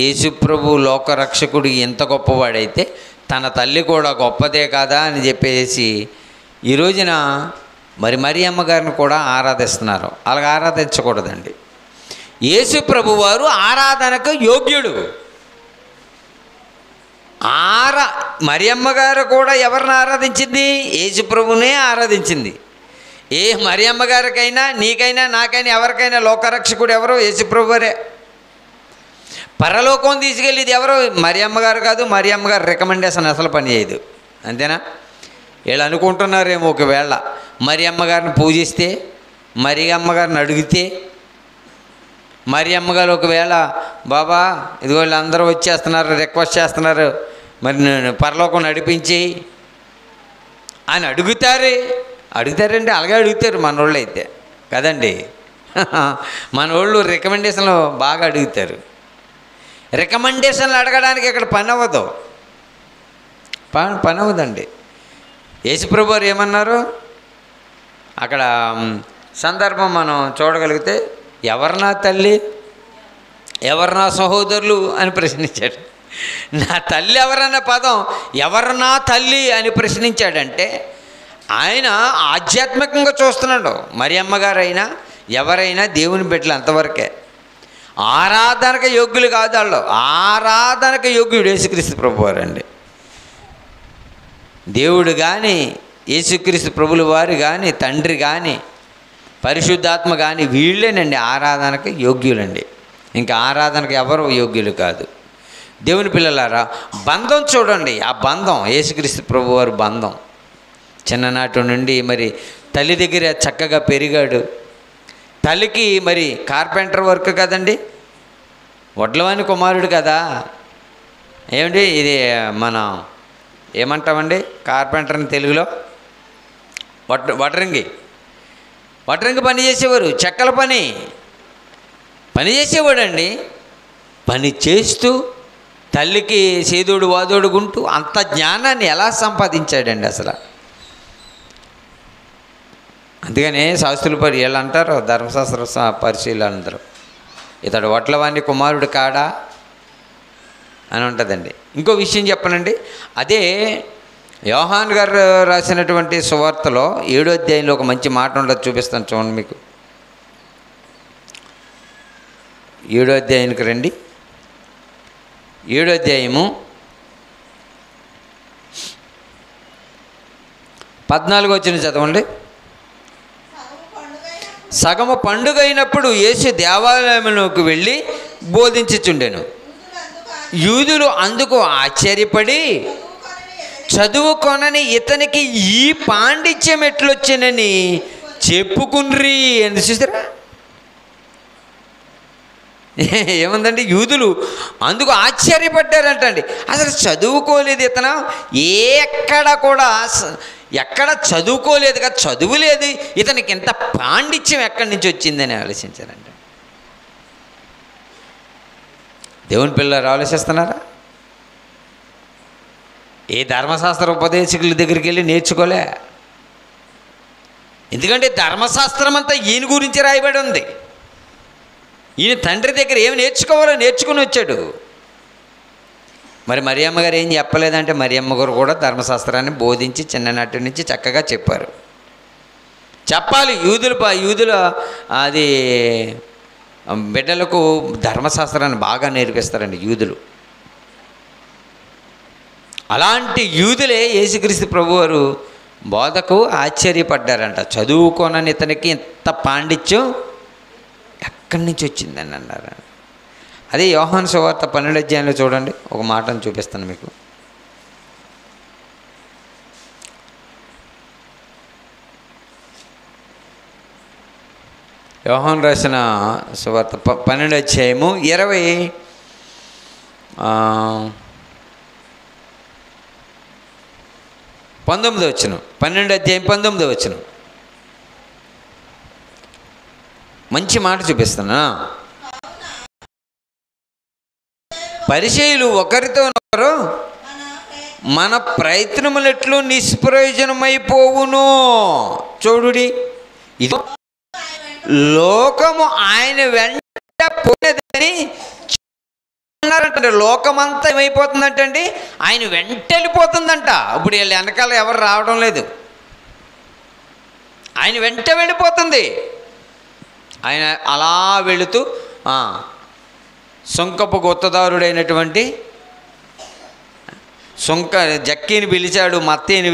Speaker 1: యేసుప్రభు లోకరక్షకుడు ఎంత గొప్పవాడైతే తన తల్లి కూడా గొప్పదే కదా అని చెప్పేసి ఈ రోజున మరి మరియమ్మ గారిని కూడా ఆరాధిస్తున్నారు. అలాగ ఆరాధించకూడదండి. యేసుప్రభు వారు ఆరాధనకు యోగ్యుడు. మరియమ్మ గారు కూడా ఎవరిని ఆరాధించింది? యేసుప్రభునే ఆరాధించింది. ఏ మరియమ్మ గారికైనా, నీకైనా, నాకైనా, ఎవరికైనా లోకరక్షకుడు ఎవరో? యేసుప్రభు వారే. పరలోకం తీసుకెళ్ళేది ఎవరో? మరియమ్మ గారు కాదు. మరియమ్మ గారు రికమెండేషన్ అసలు పని చేయదు, అంతేనా? వీళ్ళు అనుకుంటున్నారేమో, ఒకవేళ మరియమ్మ గారిని పూజిస్తే, మరియమ్మ గారిని అడిగితే, మరియమ్మ గారు ఒకవేళ బాబా ఇదిగో వీళ్ళందరూ వచ్చేస్తున్నారు, రిక్వెస్ట్ చేస్తున్నారు, మరి నేను పరలోకం నడిపించి అని అడుగుతారండి. అలాగే అడుగుతారు మనోళ్ళు అయితే కదండి. మనోళ్ళు రికమెండేషన్లు బాగా అడుగుతారు. రికమెండేషన్లు అడగడానికి ఇక్కడ పని అవ్వదండి. యేసుప్రభు వారు ఏమన్నారు అక్కడ సందర్భం మనం చూడగలిగితే, ఎవరు నా తల్లి, ఎవరు నా సహోదరులు అని ప్రశ్నించాడు. నా తల్లి ఎవరన్న పదం, ఎవరు నా తల్లి అని ప్రశ్నించాడంటే ఆయన ఆధ్యాత్మికంగా చూస్తున్నాడు. మరియమ్మ గారైనా ఎవరైనా దేవుని బిడ్డలు అంతవరకే. ఆరాధనకు యోగ్యులు కాదు వాళ్ళు. ఆరాధనకు యోగ్యుడు యేసుక్రీస్తు ప్రభు వారండి. దేవుడు కానీ, యేసుక్రీస్తు ప్రభుల వారు కానీ, తండ్రి కానీ, పరిశుద్ధాత్మ కానీ వీళ్ళేనండి ఆరాధనకు యోగ్యులండి. ఇంకా ఆరాధనకు ఎవరు యోగ్యులు కాదు. దేవుని పిల్లలారా, బంధం చూడండి. ఆ బంధం యేసుక్రీస్తు ప్రభు వారు బంధం చిన్ననాటి నుండి మరి తల్లి దగ్గర చక్కగా పెరిగాడు. తల్లికి మరి కార్పెంటర్ వర్క్ కదండి, వడ్లవాని కుమారుడు కదా. ఏమిటి ఇది మనం ఏమంటామండి కార్పెంటర్ని తెలుగులో? వడ్రంగి పని చేసేవారు. చెక్కల పని చేసేవాడండి. పని చేస్తూ తల్లికి సేదోడు వాదోడుకుంటూ అంత జ్ఞానాన్ని ఎలా సంపాదించాడండి అసలు. అందుకనే శాస్త్రులు వీళ్ళు అంటారు, ధర్మశాస్త్ర పరిశీలన అందరూ, ఇతడు వడ్లవాని కుమారుడు కాడా అని ఉంటుందండి. ఇంకో విషయం చెప్పనండి, అదే యోహాన్ గారు రాసినటువంటి సువార్తలో 7వ అధ్యాయంలో ఒక మంచి మాట ఉండదు, చూపిస్తాను చూడండి మీకు. 7వ అధ్యాయానికి రండి. 7వ అధ్యాయము 14వ వచనం చదవండి. సగము పండుగ అయినప్పుడు యేసు దేవాలయంలోకి వెళ్ళి బోధించుచుండెను. యూదులు అందుకు ఆశ్చర్యపడి చదువుకొనని ఇతనికి ఈ పాండిత్యం ఎట్లొచ్చినని చెప్పుకున్రి అని చూసారా. ఏముందండి, యూదులు అందుకు ఆశ్చర్యపడ్డారంటండి. అసలు చదువుకోలేదు ఇతను, ఎక్కడ కూడా ఎక్కడ చదువుకోలేదు కదా, చదువు లేదు, ఇతనికి ఇంత పాండిత్యం ఎక్కడి నుంచి వచ్చిందని ఆలోచించారంట. దేవుని పిల్లలు ఆలోచిస్తున్నారా? ఏ ధర్మశాస్త్ర ఉపదేశకుల దగ్గరికి వెళ్ళి నేర్చుకోలే. ఎందుకంటే ధర్మశాస్త్రం అంతా ఈయన గురించి రాయబడి ఉంది. ఈయన తండ్రి దగ్గర ఏమి నేర్చుకోవాలో నేర్చుకుని వచ్చాడు. మరి మరియమ్మ గారు ఏం చెప్పలేదంటే, మరియమ్మ గారు కూడా ధర్మశాస్త్రాన్ని బోధించి చిన్ననాటి నుంచి చక్కగా చెప్పారు. చెప్పాలి. యూదుల అది బిడ్డలకు ధర్మశాస్త్రాన్ని బాగా నేర్పిస్తారండి యూదులు. అలాంటి యూదులే యేసుక్రీస్తు ప్రభువారు బోధకు ఆశ్చర్యపడ్డారంట. చదువుకోనని ఇతనికి ఇంత పాండిత్యం ఎక్కడి నుంచి వచ్చిందని అన్నారు. అదే యోహాను సువార్త 12వ అధ్యాయంలో చూడండి, ఒక మాటను చూపిస్తాను మీకు. యోహాను రాసిన సువార్త 12వ అధ్యాయము 19వ వచనం. 12వ అధ్యాయం 19వ వచనం. మంచి మాట చూపిస్తున్నా. పరిచయులు ఒకరితో ఒకరు మన ప్రయత్నములెట్లు నిష్ప్రయోజనమైపోవును. చూడుడి, ఇది లోకము ఆయన వెంట పోలేదని అన్నారంటే. లోకమంతా ఏమైపోతుందంటండి, ఆయన వెంట వెళ్ళిపోతుందంట. ఇప్పుడు వీళ్ళ వెనకాల ఎవరు రావడం లేదు, ఆయన వెంట వెళ్ళిపోతుంది. ఆయన అలా వెళుతూ సుంకపు గుత్తదారుడైనటువంటి జక్కీని పిలిచాడు, మత్తీని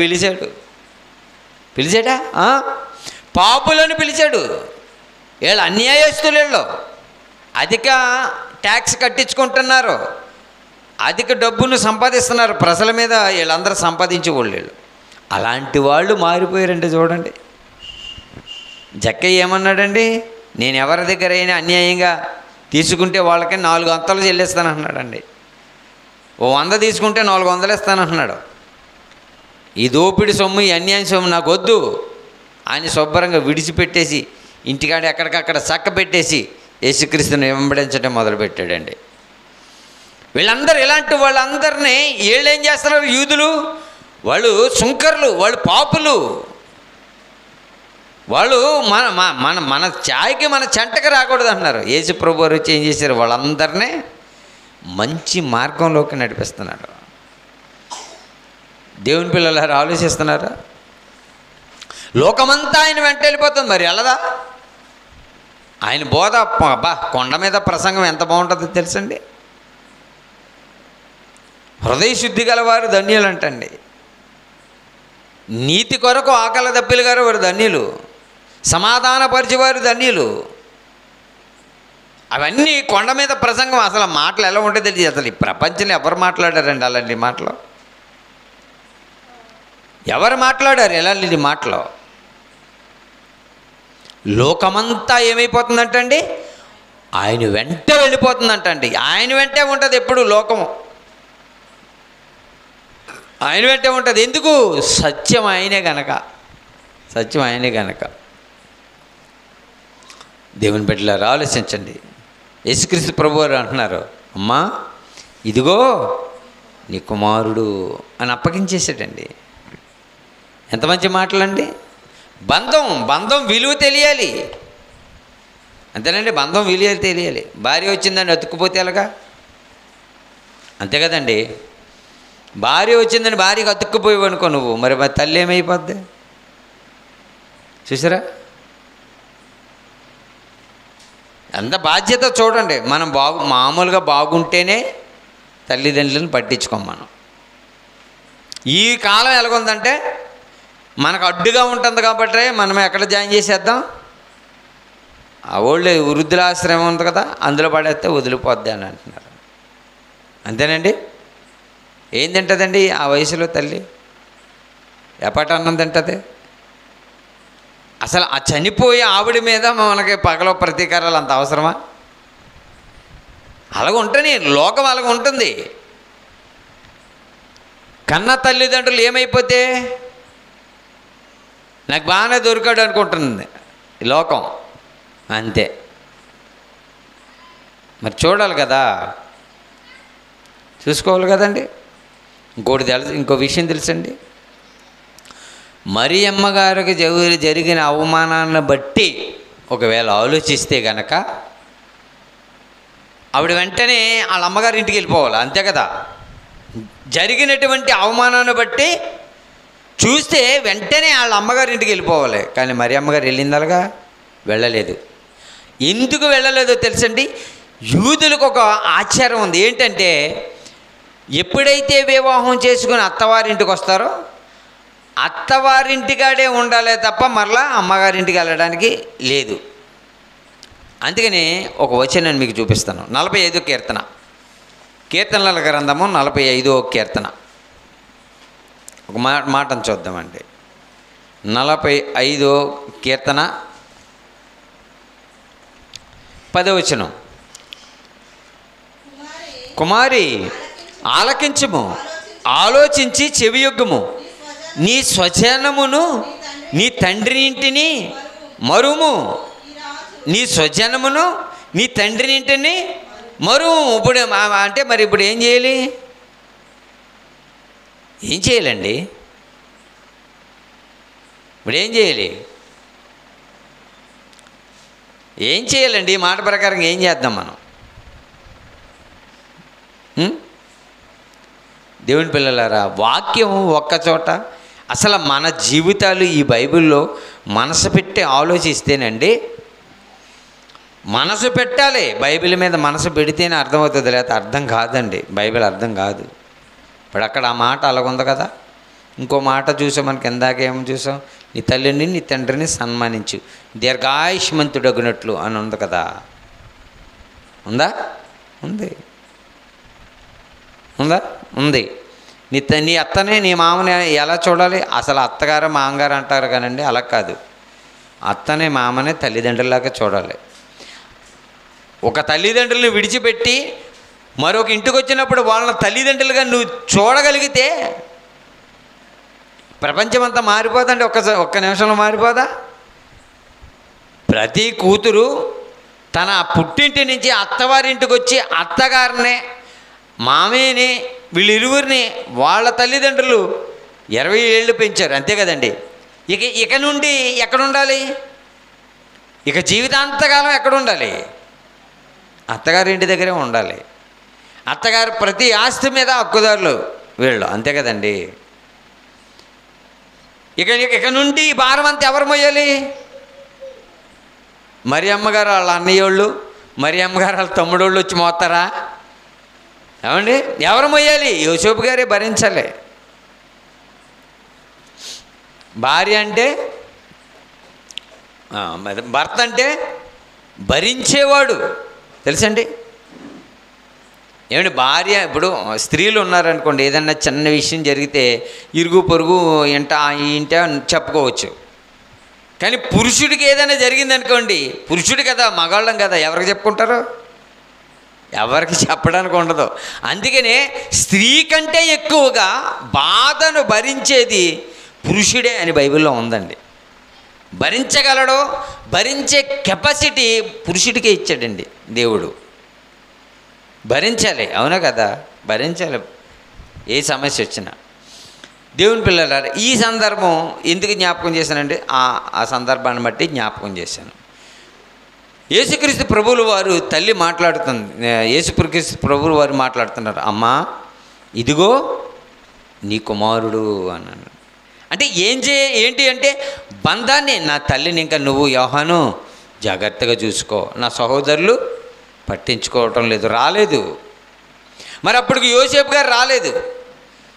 Speaker 1: పిలిచాడా, పాపులను పిలిచాడు. వీళ్ళు అన్యాయస్తులు, వీళ్ళు అధిక ట్యాక్స్ కట్టించుకుంటున్నారు, అధిక డబ్బును సంపాదిస్తున్నారు ప్రజల మీద. వీళ్ళందరూ సంపాదించేవాళ్ళు వీళ్ళు. అలాంటి వాళ్ళు మారిపోయారండి. చూడండి, జక్కయ్య ఏమన్నాడండి, నేను ఎవరి దగ్గర అయినా అన్యాయంగా తీసుకుంటే వాళ్ళకి 4 అంతలు చెల్లిస్తానంటున్నాడండి. 100 తీసుకుంటే 400 ఇస్తానంటున్నాడు. ఈ దోపిడి సొమ్ము, ఈ అన్యాయం సొమ్ము నాకు వద్దు అని శుభ్రంగా విడిచిపెట్టేసి ఇంటికాడ ఎక్కడికక్కడ చక్క పెట్టేసి యేసుక్రీస్తుని వెంబడించడం మొదలుపెట్టాడండి. వీళ్ళందరూ ఇలాంటి వాళ్ళందరినీ వీళ్ళు ఏం చేస్తున్నారు, యూదులు వాళ్ళు సుంకర్లు, వాళ్ళు పాపులు, వాళ్ళు మన ఛాయ్కి మన చెంటకి రాకూడదు అంటున్నారు. యేసు ప్రభు వారు వచ్చి ఏం చేశారు, వాళ్ళందరినీ మంచి మార్గంలోకి నడిపిస్తున్నాడు. దేవుని పిల్లలు ఆలోచిస్తున్నారా? లోకమంతా ఆయన వెంట వెళ్ళిపోతుంది, మరి వెళ్ళదా? ఆయన బోధ కొండ మీద ప్రసంగం ఎంత బాగుంటుందో తెలుసండి. హృదయ శుద్ధి గలవారు ధన్యులు అంటండి. నీతి కొరకు ఆకలి దప్పిలు గారు వారు ధన్యులు, సమాధానపరిచేవారు ధన్యులు. అవన్నీ కొండ మీద ప్రసంగం. అసలు మాటలు ఎలా ఉంటే తెలియదు. అసలు ఈ ప్రపంచంలో ఎవరు మాట్లాడారండి అలాంటి మాటలు? ఎవరు మాట్లాడారు ఎలాంటి మాటలు? లోకమంతా ఏమైపోతుందంటండి, ఆయన వెంట వెళ్ళిపోతుందంటండి. ఆయన వెంటే ఉంటుంది ఎప్పుడు లోకము, ఆయన వెంటే ఉంటుంది. ఎందుకు? సత్యం ఆయనే గనక, సత్యం ఆయనే గనక. దేవుని బిడ్డలారా ఆలోచించండి. యేసుక్రీస్తు ప్రభువారు అంటున్నారు, అమ్మా ఇదిగో నీ కుమారుడు అని అప్పగించేసాడండి. ఎంత మంచి మాటలండి. బంధం విలువ తెలియాలి, అంతేనండి. బంధం విలువ తెలియాలి. భార్య వచ్చిందని అతుక్కుపోతే ఎలాగా? అంతే కదండి. భార్య వచ్చిందని భార్యకు అతుక్కుపోయావు అనుకో నువ్వు, మరి తల్లి ఏమైపోద్ది చూసారా? అంత బాధ్యత చూడండి. మనం మామూలుగా బాగుంటేనే తల్లిదండ్రులను పట్టించుకోం మనం. ఈ కాలం ఎలాగుందంటే మనకు అడ్డుగా ఉంటుంది కాబట్టి మనం ఎక్కడ జాయిన్ చేసేద్దాం, ఆ ఓల్డ్ వృద్ధులాశ్రమం ఉంది కదా, అందులో పడేస్తే వదిలిపోద్ది అని అంటున్నారు. అంతేనండి. ఏం తింటుందండి ఆ వయసులో తల్లి? ఎప్పటి అన్నం తింటుంది? అసలు ఆ చనిపోయే ఆవిడ మీద మనకి పగలో ప్రతీకారాలు అంత అవసరమా? అలాగ ఉంటుంది లోకం, అలాగ ఉంటుంది. కన్న తల్లిదండ్రులు ఏమైపోతే నాకు బాగానే దొరికాడు అనుకుంటుంది ఈ లోకం, అంతే. మరి చూడాలి కదా, చూసుకోవాలి కదండి. ఇంకో విషయం తెలుసండి, మరియమ్మ గారికి జరిగిన అవమానాన్ని బట్టి ఒకవేళ ఆలోచిస్తే గనక ఆవిడ వెంటనే వాళ్ళ అమ్మగారి ఇంటికి వెళ్ళిపోవాలి, అంతే కదా. జరిగినటువంటి అవమానాన్ని బట్టి చూస్తే వెంటనే వాళ్ళ అమ్మగారి ఇంటికి వెళ్ళిపోవాలి. కానీ మరియమ్మ గారు వెళ్ళిందలుగా వెళ్ళలేదు. ఎందుకు వెళ్ళలేదో తెలుసండి? యూదులకు ఒక ఆచారం ఉంది. ఏంటంటే ఎప్పుడైతే వివాహం చేసుకుని అత్తవారింటికి వస్తారో అత్తవారింటికాడే ఉండాలే తప్ప మరలా అమ్మగారింటికి వెళ్ళడానికి లేదు. అందుకని ఒక వచనాన్ని మీకు చూపిస్తాను. 45వ కీర్తన, కీర్తనల గ్రంథము 45వ కీర్తన. ఒక మాటను చూద్దామండి. 45వ కీర్తన 10వ వచనం. కుమారి ఆలకించుము, ఆలోచించి చెవియొగ్గుము, నీ స్వజనమును నీ తండ్రి ఇంటిని మరుము. నీ స్వజనమును నీ తండ్రి ఇంటిని మరుము. ఇప్పుడు అంటే మరి ఇప్పుడు ఏం చేయాలి? ఏం చేయాలండి? ఇప్పుడు ఏం చేయాలి? ఏం చేయాలండి? ఈ మాట ప్రకారం ఏం చేద్దాం మనం? దేవుని పిల్లలారా, వాక్యం ఒక్కచోట అసలు మన జీవితాలు ఈ బైబిల్లో మనసు పెట్టి ఆలోచిస్తేనండి, మనసు పెట్టాలి. బైబిల్ మీద మనసు పెడితేనే అర్థమవుతుంది, లేకపోతే అర్థం కాదండి. బైబిల్ అర్థం కాదు. ఇప్పుడు అక్కడ ఆ మాట అలాగుంది కదా. ఇంకో మాట చూసాం, మనకి ఇందాక ఏమో చూసాం, నీ తల్లిని నీ తండ్రిని సన్మానించు, దీర్ఘాయుష్మంతుడగినట్లు అని ఉంది కదా. ఉందా? ఉంది. ఉందా? ఉంది. నీ అత్తనే నీ మామని ఎలా చూడాలి? అసలు అత్తగారు మామగారు అంటారు కానండి, అలా కాదు. అత్తనే మామనే తల్లిదండ్రులాగా చూడాలి. ఒక తల్లిదండ్రులను విడిచిపెట్టి మరొక ఇంటికి వచ్చినప్పుడు వాళ్ళ తల్లిదండ్రులుగా నువ్వు చూడగలిగితే ప్రపంచమంతా మారిపోదండి. ఒక్క నిమిషంలో మారిపోదా? ప్రతి కూతురు తన పుట్టింటి నుంచి అత్తవారింటికి వచ్చి అత్తగారిని మామయ్యని వీళ్ళిరువురిని వాళ్ళ తల్లిదండ్రులు 20 ఏళ్ళు పెంచారు, అంతే కదండి. ఇక నుండి ఎక్కడుండాలి? ఇక జీవితాంతకాలం ఎక్కడుండాలి? అత్తగారింటి దగ్గరే ఉండాలి. అత్తగారు ప్రతి ఆస్తి మీద హక్కుదారులు వీళ్ళు, అంతే కదండి. ఇక నుండి భారం అంతా ఎవరు మోయాలి? మరి అమ్మగారు వాళ్ళ అన్నయ్యోళ్ళు, మరి అమ్మగారు వాళ్ళ తమ్ముడోళ్ళు వచ్చి మోస్తారా? ఏమండి? ఎవరు మోయాలి? యోసేపు గారే భరించాలి. భార్య అంటే, భర్త అంటే భరించేవాడు, తెలుసండి. ఏమండి? భార్య, ఇప్పుడు స్త్రీలు ఉన్నారనుకోండి, ఏదన్నా చిన్న విషయం జరిగితే ఇరుగు పొరుగు ఇంట ఈ ఇంట చెప్పుకోవచ్చు. కానీ పురుషుడికి ఏదైనా జరిగిందనుకోండి, పురుషుడు కదా, మగాళ్ళం కదా, ఎవరికి చెప్పుకుంటారు? ఎవరికి చెప్పడానికి ఉండదు. అందుకనే స్త్రీ కంటే ఎక్కువగా బాధను భరించేది పురుషుడే అని బైబిల్లో ఉందండి. భరించగలడో భరించే కెపాసిటీ పురుషుడికే ఇచ్చాడండి దేవుడు. భరించాలి, అవునా కదా? భరించాలి ఏ సమస్య వచ్చినా. దేవుని పిల్లలారా, ఈ సందర్భం ఎందుకు జ్ఞాపకం చేశానంటే ఆ సందర్భాన్ని బట్టి జ్ఞాపకం చేశాను. యేసుక్రీస్తు ప్రభువుల వారు తల్లి మాట్లాడుతుంది, యేసుక్రీస్తు ప్రభువుల వారు మాట్లాడుతున్నారు, అమ్మా ఇదిగో నీ కుమారుడు అన్నాను. అంటే ఏంటి అంటే బంధాన్ని, నా తల్లిని ఇంకా నువ్వు యోహాను జాగ్రత్తగా చూసుకో, నా సహోదరులు పట్టించుకోవటం లేదు, రాలేదు. మరి అప్పటికి యోసేపు గారు రాలేదు.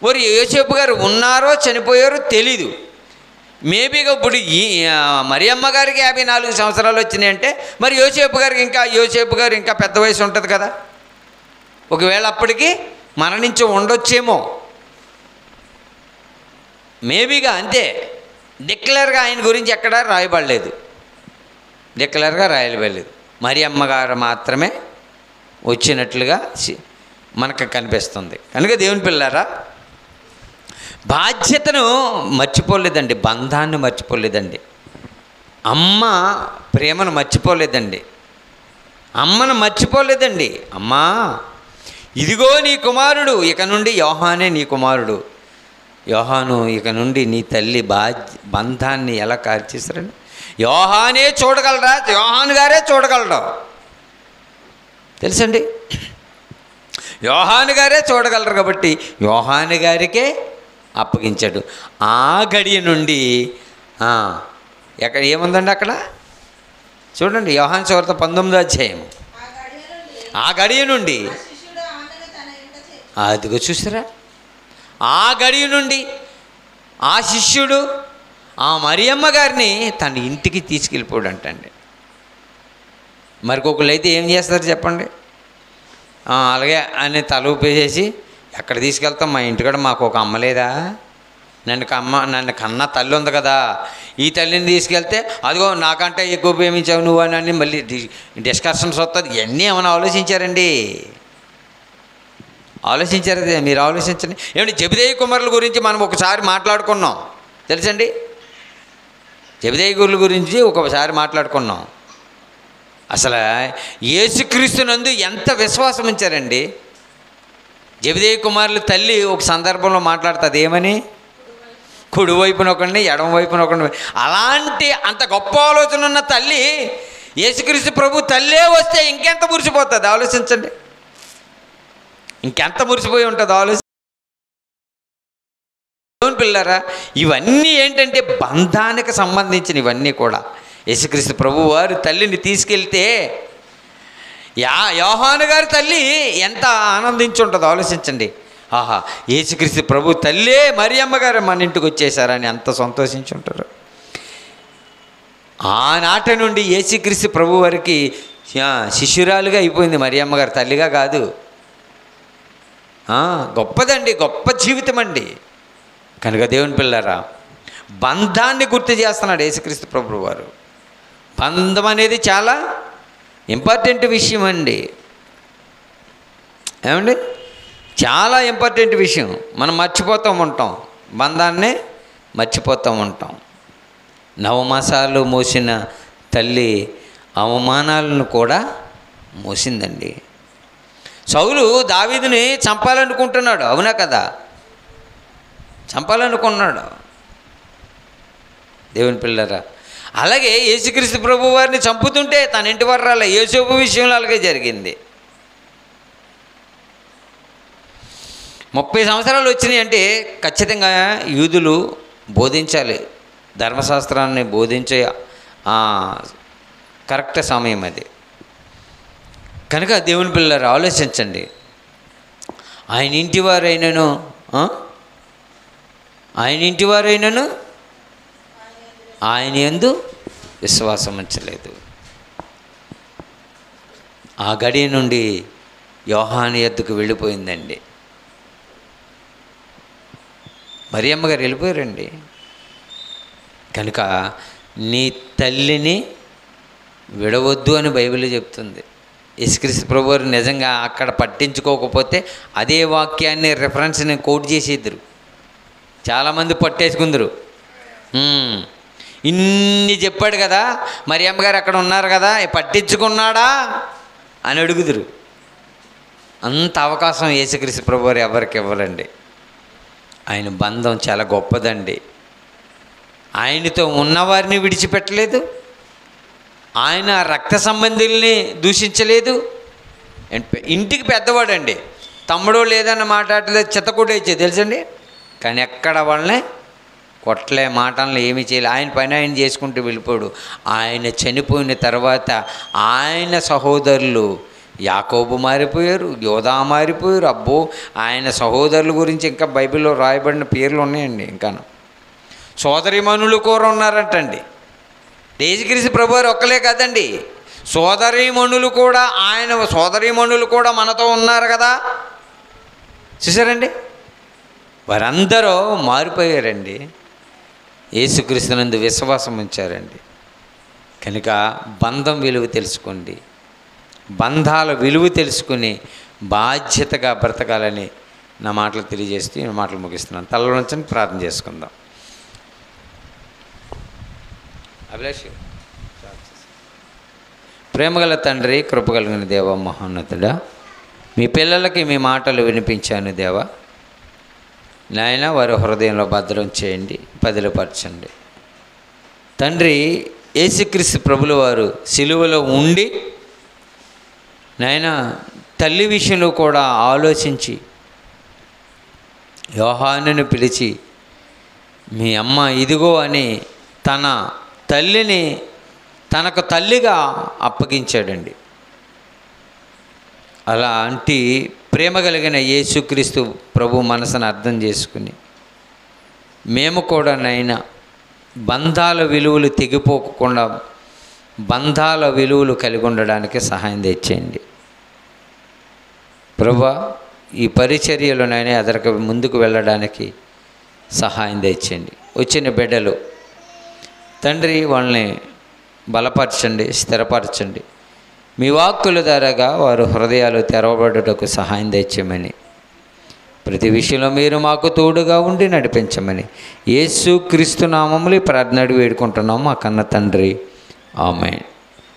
Speaker 1: మరి యోసేపు గారు ఉన్నారో చనిపోయారో తెలీదు. మేబీగా ఇప్పుడు ఈ మరియమ్మ గారికి 54 సంవత్సరాలు వచ్చినాయి అంటే మరి యోసేపు గారు ఇంకా పెద్ద వయసు ఉంటుంది కదా, ఒకవేళ అప్పటికి మరణించి ఉండొచ్చేమో, మేబీగా అంతే. డిక్లేర్గా ఆయన గురించి ఎక్కడా రాయబడలేదు, డిక్లేర్గా రాయబడలేదు. మరియమ్మ గారు మాత్రమే వచ్చినట్లుగా మనకు కనిపిస్తుంది. కనుక దేవుని పిల్లారా, బాధ్యతను మర్చిపోలేదండి, బంధాన్ని మర్చిపోలేదండి, అమ్మ ప్రేమను మర్చిపోలేదండి, అమ్మను మర్చిపోలేదండి. అమ్మా, ఇదిగో నీ కుమారుడు, ఇక నుండి యోహానే నీ కుమారుడు, యోహాను ఇక నుండి నీ తల్లి బంధాన్ని ఎలా కార్చేస్తారండి. యోహానే చూడగలరా, యోహాను గారే చూడగలరు, తెలుసండి, యోహాను గారే చూడగలరు. కాబట్టి యోహాను గారికే అప్పగించాడు. ఆ గడియ నుండి ఎక్కడ ఏముందండి అక్కడ చూడండి, యోహాను సువార్త 19వ అధ్యాయం. ఆ గడియ నుండి, అదిగో చూసారా, ఆ గడియ నుండి ఆ శిష్యుడు ఆ మరియమ్మ గారిని తన ఇంటికి తీసుకెళ్ళిపోడంటండి. మరికొకళ్ళు అయితే ఏం చేస్తారు చెప్పండి, అలాగే అని తల ఊపేసేసి ఎక్కడ తీసుకెళ్తాం, మా ఇంటికాడ మాకు ఒక అమ్మ లేదా, నన్ను కన్నా తల్లి ఉంది కదా, ఈ తల్లిని తీసుకెళ్తే అదిగో నాకంటే ఎక్కువ ప్రేమించావు నువ్వు అని మళ్ళీ డిస్కషన్స్ వస్తుంది. ఇవన్నీ ఏమైనా ఆలోచించారండి? ఆలోచించారు, మీరు ఆలోచించండి. ఏమంటే జెబెదయి కుమారుల గురించి మనం ఒకసారి మాట్లాడుకున్నాం, తెలుసండి, జెబెదయి గురుల గురించి ఒకసారి మాట్లాడుకున్నాం. అసలు యేసుక్రీస్తునందు ఎంత విశ్వాసం ఉంచారండి. జెబెదయి కుమారుల తల్లి ఒక సందర్భంలో మాట్లాడుతుంది, ఏమని, కుడివైపున ఒకడిని ఎడమవైపున ఒకడిని. అలాంటి అంత గొప్ప ఆలోచన ఉన్న తల్లి యేసుక్రీస్తు ప్రభు తల్లే వస్తే ఇంకెంత మురిసిపోతుంది ఆలోచించండి, ఇంకెంత మురిసిపోయి ఉంటుంది ఆలోచన. పిల్లరా, ఇవన్నీ ఏంటంటే బంధానికి సంబంధించిన ఇవన్నీ కూడా. యేసుక్రీస్తు ప్రభు వారు తల్లిని తీసుకెళ్తే యోహాను గారి తల్లి ఎంత ఆనందించి ఉంటుందో ఆలోచించండి. ఆహా, యేసుక్రీస్తు ప్రభు తల్లే మరియమ్మ గారు మన ఇంటికి వచ్చేసారని ఎంత సంతోషించి ఉంటారు. ఆనాటి నుండి యేసుక్రీస్తు ప్రభు వారికి శిష్యురాలుగా అయిపోయింది మరియమ్మ గారు, తల్లిగా కాదు. గొప్పదండి, గొప్ప జీవితం అండి. కనుక దేవుని పిల్లరా, బంధాన్ని గుర్తు చేస్తున్నాడు యేసుక్రీస్తు ప్రభు వారు. బంధం అనేది చాలా ఇంపార్టెంట్ విషయం అండి, ఏమండి, చాలా ఇంపార్టెంట్ విషయం. మనం మర్చిపోతూ ఉంటాం, బంధాన్ని మర్చిపోతూ ఉంటాం. 9 మాసాలు మోసిన తల్లి అవమానాలను కూడా మోసిందండి. సౌలు దావీదుని చంపాలనుకుంటున్నాడు, అవునా కదా, చంపాలనుకున్నాడు. దేవుని పిల్లరా, అలాగే యేసుక్రీస్తు ప్రభు వారిని చంపుతుంటే తన ఇంటి వారు రాలే. యోసేపు విషయంలో అలాగే జరిగింది. 30 సంవత్సరాలు వచ్చినాయి అంటే ఖచ్చితంగా యూదులు బోధించాలి, ధర్మశాస్త్రాన్ని బోధించే కరెక్ట్ సమయం అది. కనుక దేవుని పిల్లలు ఆలోచించండి, ఆయన ఇంటి వారైనను ఆయన యందు విశ్వాసం ఉంచలేదు. ఆ గడియ నుండి యోహాను యొద్దకు వెళ్ళిపోయిందండి. మరియమ్మ గారు వెళ్ళిపోయారండి. కనుక నీ తల్లిని విడవద్దు అని బైబిల్ చెప్తుంది. యేసుక్రీస్తు ప్రభువారు నిజంగా అక్కడ పట్టించుకోకపోతే అదే వాక్యాన్ని రిఫరెన్స్ని కోట్ చేసేద్దరు, చాలామంది పట్టేసుకుందరు. ఇన్ని చెప్పాడు కదా, మరియమ్మ గారు అక్కడ ఉన్నారు కదా, పట్టించుకున్నాడా అని అడుగుదురు. అంత అవకాశం యేసుక్రీస్తు ప్రభువారు ఎవరికి ఇవ్వరండి. ఆయన బంధం చాలా గొప్పదండి. ఆయనతో ఉన్నవారిని విడిచిపెట్టలేదు, ఆయన రక్త సంబంధుల్ని దూషించలేదు. ఇంటికి పెద్దవాడండి, తమ్ముడు లేదన్న మాట్లాడలేదు, చిత్తకుడేచ్చే తెలుసండి. కానీ ఎక్కడ వాళ్ళని కొట్టలే, మాటలను ఏమీ చేయలే, ఆయన పని ఆయన చేసుకుంటూ వెళ్ళిపోడు. ఆయన చనిపోయిన తర్వాత ఆయన సహోదరులు యాకోబు మారిపోయారు, యోధా మారిపోయారు. అబ్బో, ఆయన సహోదరుల గురించి ఇంకా బైబిల్లో రాయబడిన పేర్లు ఉన్నాయండి ఇంకాను. సోదరీమణులు కూడా ఉన్నారంటండి. యేసుక్రీస్తు ప్రభువారు ఒక్కలే కాదండి, సోదరీమణులు కూడా, ఆయన సోదరీమణులు కూడా మనతో ఉన్నారు కదా. చూసారండి, వారందరూ మారిపోయారండి, యేసుక్రీస్తునందు విశ్వాసం ఉంచారండి. కనుక బంధం విలువ తెలుసుకోండి, బంధాల విలువ తెలుసుకుని బాధ్యతగా బ్రతకాలని నా మాటలు తెలియజేస్తూ ఈ మాటలు ముగిస్తున్నాను. తలలో నుంచని ప్రార్థన చేసుకుందాం. అభిలాష్, ప్రేమగల తండ్రి, కృపగలిగిన దేవ, మహోన్నతుడా, మీ పిల్లలకి మీ మాటలు వినిపించాను దేవా. నాయన, వారి హృదయంలో భద్రం చేయండి, పదిలపరచండి తండ్రి. యేసుక్రీస్తు ప్రభుల వారు సిలువలో ఉండి నాయన తల్లి విషయంలో కూడా ఆలోచించి యోహానును పిలిచి మీ అమ్మ ఇదిగో అని తన తల్లిని తనకు తల్లిగా అప్పగించాడండి. అలాంటి ప్రేమ కలిగిన యేసుక్రీస్తు ప్రభు మనసును అర్థం చేసుకుని మేము కూడా నైనా బంధాల విలువలు తెగిపోకుండా బంధాల విలువలు కలిగి ఉండడానికి సహాయం తెచ్చేయండి ప్రభువా. ఈ పరిచర్యలోనైనా ఎదరికి ముందుకు వెళ్ళడానికి సహాయం తెచ్చేయండి. వచ్చిన బిడ్డలు తండ్రి వాళ్ళని బలపరచండి, స్థిరపరచండి. మీ వాక్కుల ద్వారాగా వారు హృదయాలు తెరవబడుటకు సహాయం తెచ్చమని, ప్రతి విషయంలో మీరు మాకు తోడుగా ఉండి నడిపించమని యేసుక్రీస్తు నామములో ప్రార్థన వేడుకుంటున్నాము మా కన్న తండ్రి, ఆమేన్.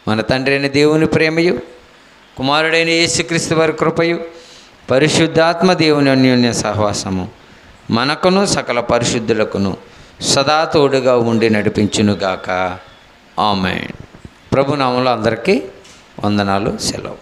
Speaker 1: మన తండ్రి అయిన దేవుని ప్రేమయు, కుమారుడైన యేసుక్రీస్తు వారి కృపయు, పరిశుద్ధాత్మ దేవుని అన్యోన్య సహవాసము మనకును సకల పరిశుద్ధులకును సదా తోడుగా ఉండి నడిపించునుగాక, ఆమేన్. ప్రభునామంలో అందరికీ వందనాలు, సెలవు.